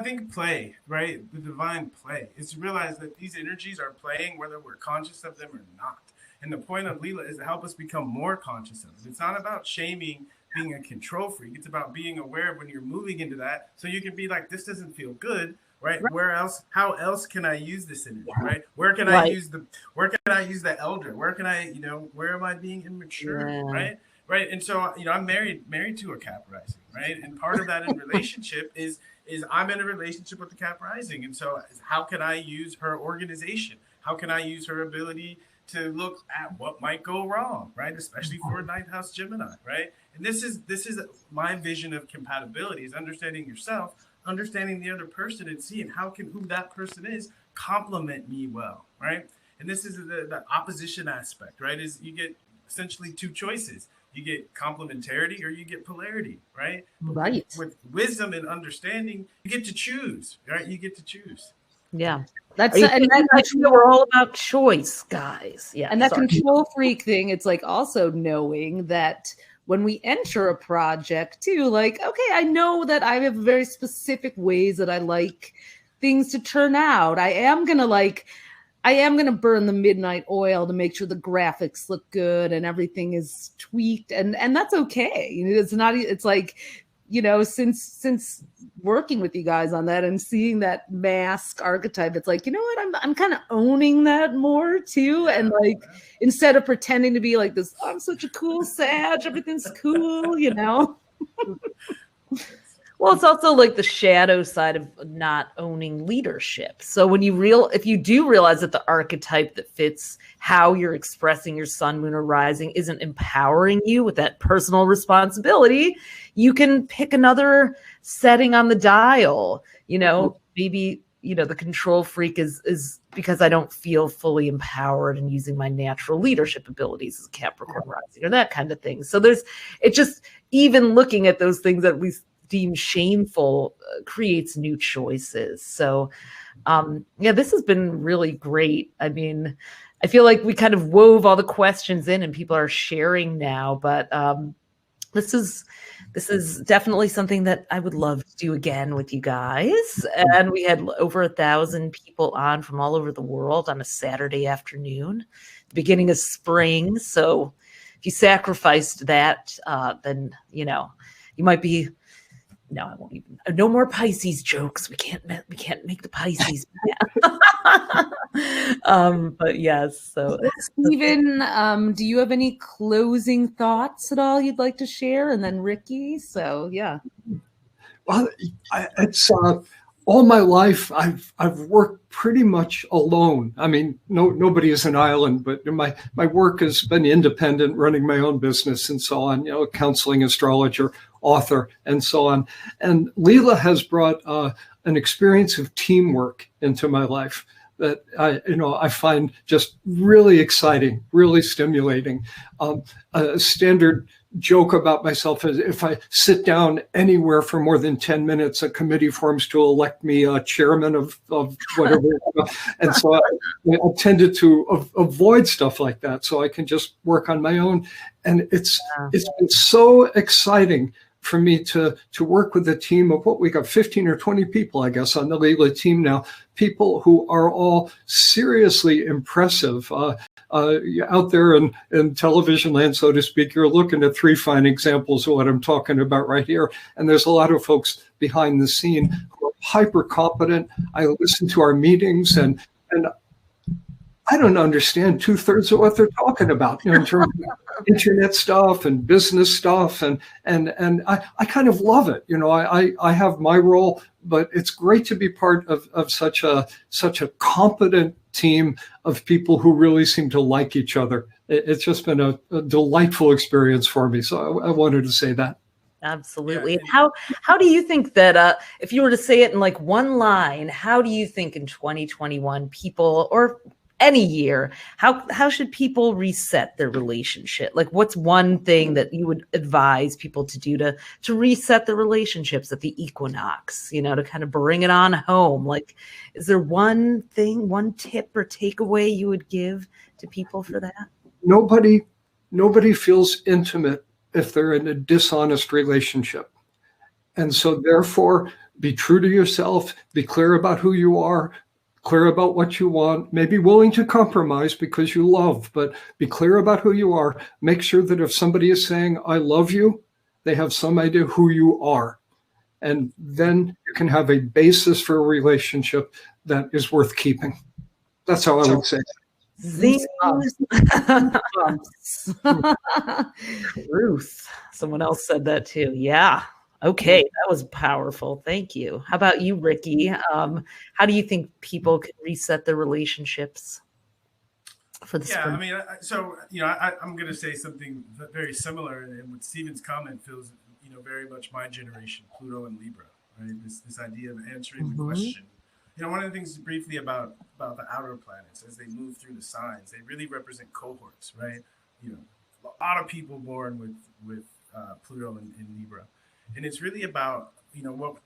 think play, right? The divine play is to realize that these energies are playing whether we're conscious of them or not. And the point of Leela is to help us become more conscious of it. It's not about shaming being a control freak. It's about being aware of when you're moving into that, so you can be like, this doesn't feel good. Right? Where else? How else can I use this energy? Right? Where can I use the elder? Where can I, you know, where am I being immature? Yeah. Right? And so, you know, I'm married to a Cap rising, right? And part of that in relationship is I'm in a relationship with the Cap rising. And so how can I use her organization? How can I use her ability to look at what might go wrong, right? Especially for a ninth house Gemini, right? And this is my vision of compatibility, is understanding yourself, understanding the other person, and seeing who that person is complement me well, right? And this is the opposition aspect, right? Is you get essentially two choices. You get complementarity or you get polarity, right? Right. With wisdom and understanding, you get to choose, right? You get to choose. Yeah. We're all about choice, guys. Yeah. And that control freak thing, it's like also knowing that when we enter a project too, like, okay, I know that I have very specific ways that I like things to turn out. I am going to I am going to burn the midnight oil to make sure the graphics look good and everything is tweaked, and that's okay. It's not. It's like, since working with you guys on that and seeing that mask archetype, it's like, I'm kind of owning that more too, and like instead of pretending to be like this, I'm such a cool Sag, everything's cool. Well, it's also like the shadow side of not owning leadership. So when if you do realize that the archetype that fits how you're expressing your sun, moon, or rising isn't empowering you with that personal responsibility, you can pick another setting on the dial. Maybe, the control freak is because I don't feel fully empowered and using my natural leadership abilities as a Capricorn rising, or that kind of thing. So it's just even looking at those things that we deem shameful creates new choices. So this has been really great. I mean, I feel like we kind of wove all the questions in and people are sharing now, but this is definitely something that I would love to do again with you guys. And we had over 1,000 people on from all over the world on a Saturday afternoon, the beginning of spring. So if you sacrificed that, then you might be. No, I won't even. No more Pisces jokes. We can't make the Pisces mad. But yes. So, Stephen, do you have any closing thoughts at all you'd like to share? And then Ricky. So yeah. Well, it's all my life I've worked pretty much alone. I mean, nobody is an island, but my work has been independent, running my own business and so on. Counseling, astrologer, author, and so on. And Leela has brought an experience of teamwork into my life that I find just really exciting, really stimulating. A standard joke about myself is if I sit down anywhere for more than 10 minutes, a committee forms to elect me a chairman of whatever. And so I tended to avoid stuff like that so I can just work on my own. And it's been so exciting for me to work with a team of what we got 15 or 20 people, I guess, on the Leela team now, people who are all seriously impressive. Out there in television land, so to speak, you're looking at 3 fine examples of what I'm talking about right here. And there's a lot of folks behind the scene who are hyper competent. I listen to our meetings and I don't understand 2/3 of what they're talking about in terms of internet stuff and business stuff. And I kind of love it. I have my role, but it's great to be part of such a competent team of people who really seem to like each other. It's just been a delightful experience for me. So I wanted to say that. Absolutely. Yeah. How do you think that if you were to say it in like one line, how do you think in 2021 people, or any year, how should people reset their relationship? Like, what's one thing that you would advise people to do to reset the relationships at the equinox, to kind of bring it on home? Like, is there one thing, one tip or takeaway you would give to people for that? Nobody feels intimate if they're in a dishonest relationship. And so therefore, be true to yourself, be clear about who you are, clear about what you want, maybe willing to compromise because you love, but be clear about who you are. Make sure that if somebody is saying, I love you, they have some idea who you are. And then you can have a basis for a relationship that is worth keeping. That's how I would say it. Truth. Someone else said that too. Yeah. Okay, that was powerful. Thank you. How about you, Ricky? How do you think people can reset their relationships for the spring? I mean, I'm going to say something very similar, and what Stephen's comment feels, very much my generation, Pluto and Libra, right? This idea of answering the question. One of the things briefly about the outer planets as they move through the signs, they really represent cohorts, right? A lot of people born with Pluto and Libra. And it's really about, what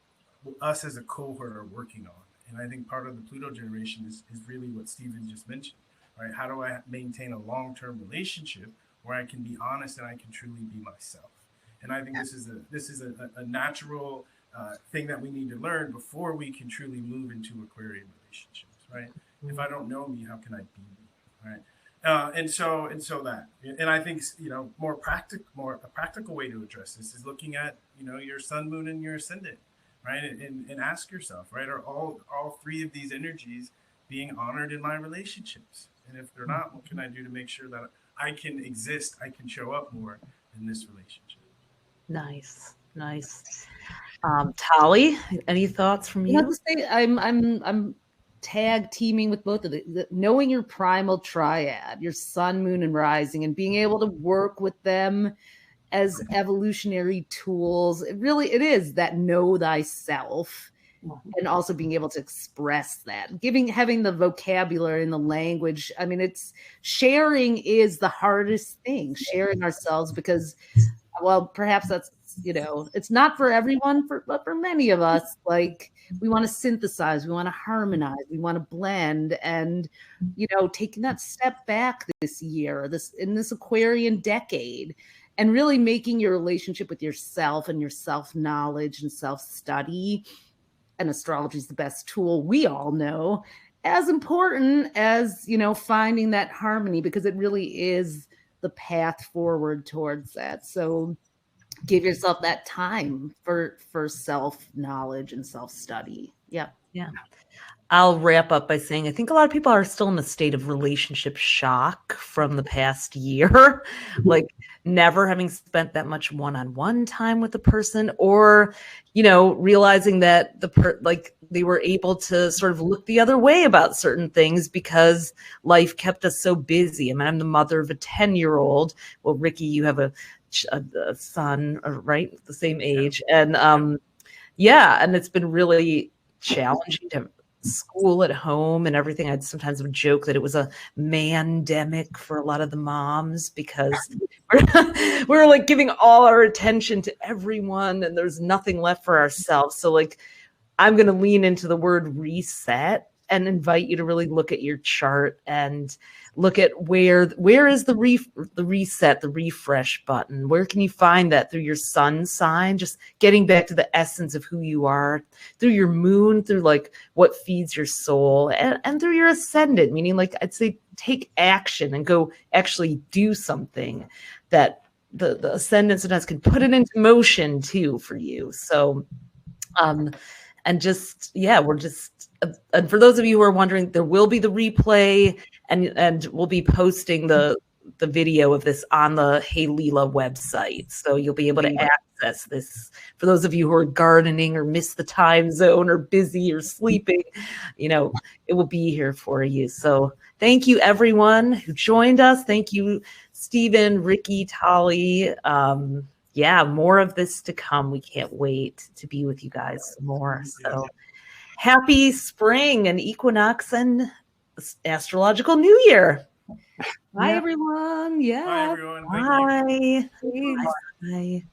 us as a cohort are working on. And I think part of the Pluto generation is really what Stephen just mentioned, right? How do I maintain a long-term relationship where I can be honest and I can truly be myself? And I think this is a natural thing that we need to learn before we can truly move into Aquarian relationships, right? If I don't know me, how can I be me? Right. And so that, and I think, more a practical way to address this is looking at, your sun, moon, and your ascendant, right? And ask yourself, right, are all three of these energies being honored in my relationships? And if they're not, what can I do to make sure that I can exist, I can show up more in this relationship? Nice. Tali, any thoughts from you? To say, I'm tag teaming with both of the knowing your primal triad, your sun, moon, and rising, and being able to work with them as evolutionary tools. It is that know thyself, and also being able to express that, having the vocabulary and the language. I mean, it's sharing is the hardest thing, sharing ourselves, because, well, perhaps that's, it's not for everyone, but for many of us, like, we want to synthesize, we want to harmonize, we want to blend. And, taking that step back this year, in this Aquarian decade, and really making your relationship with yourself and your self-knowledge and self-study, and astrology is the best tool we all know, as important as, finding that harmony, because it really is the path forward towards that. So give yourself that time for self-knowledge and self-study. Yeah. I'll wrap up by saying I think a lot of people are still in a state of relationship shock from the past year, like never having spent that much one-on-one time with the person, or, realizing that they were able to sort of look the other way about certain things because life kept us so busy. I mean, I'm the mother of a 10-year-old. Well, Ricky, you have a son, right, the same age, and and it's been really challenging to have school at home and everything. I'd sometimes would joke that it was a mandemic for a lot of the moms, because we're like giving all our attention to everyone and there's nothing left for ourselves. So, like, I'm going to lean into the word reset and invite you to really look at your chart and look at where is the reset, the refresh button. Where can you find that? Through your sun sign, just getting back to the essence of who you are, through your moon, through like what feeds your soul, and through your ascendant, meaning, like, I'd say take action and go actually do something that the ascendant sometimes can put it into motion too for you. So and just, and for those of you who are wondering, there will be the replay, and we'll be posting the video of this on the Hey Leela website. So you'll be able to access this. For those of you who are gardening or miss the time zone or busy or sleeping, it will be here for you. So thank you, everyone who joined us. Thank you, Stephen, Ricky, Tali. More of this to come. We can't wait to be with you guys more. So happy spring and equinox and astrological new year. Bye, everyone. Yeah. Bye, everyone. Bye. Bye.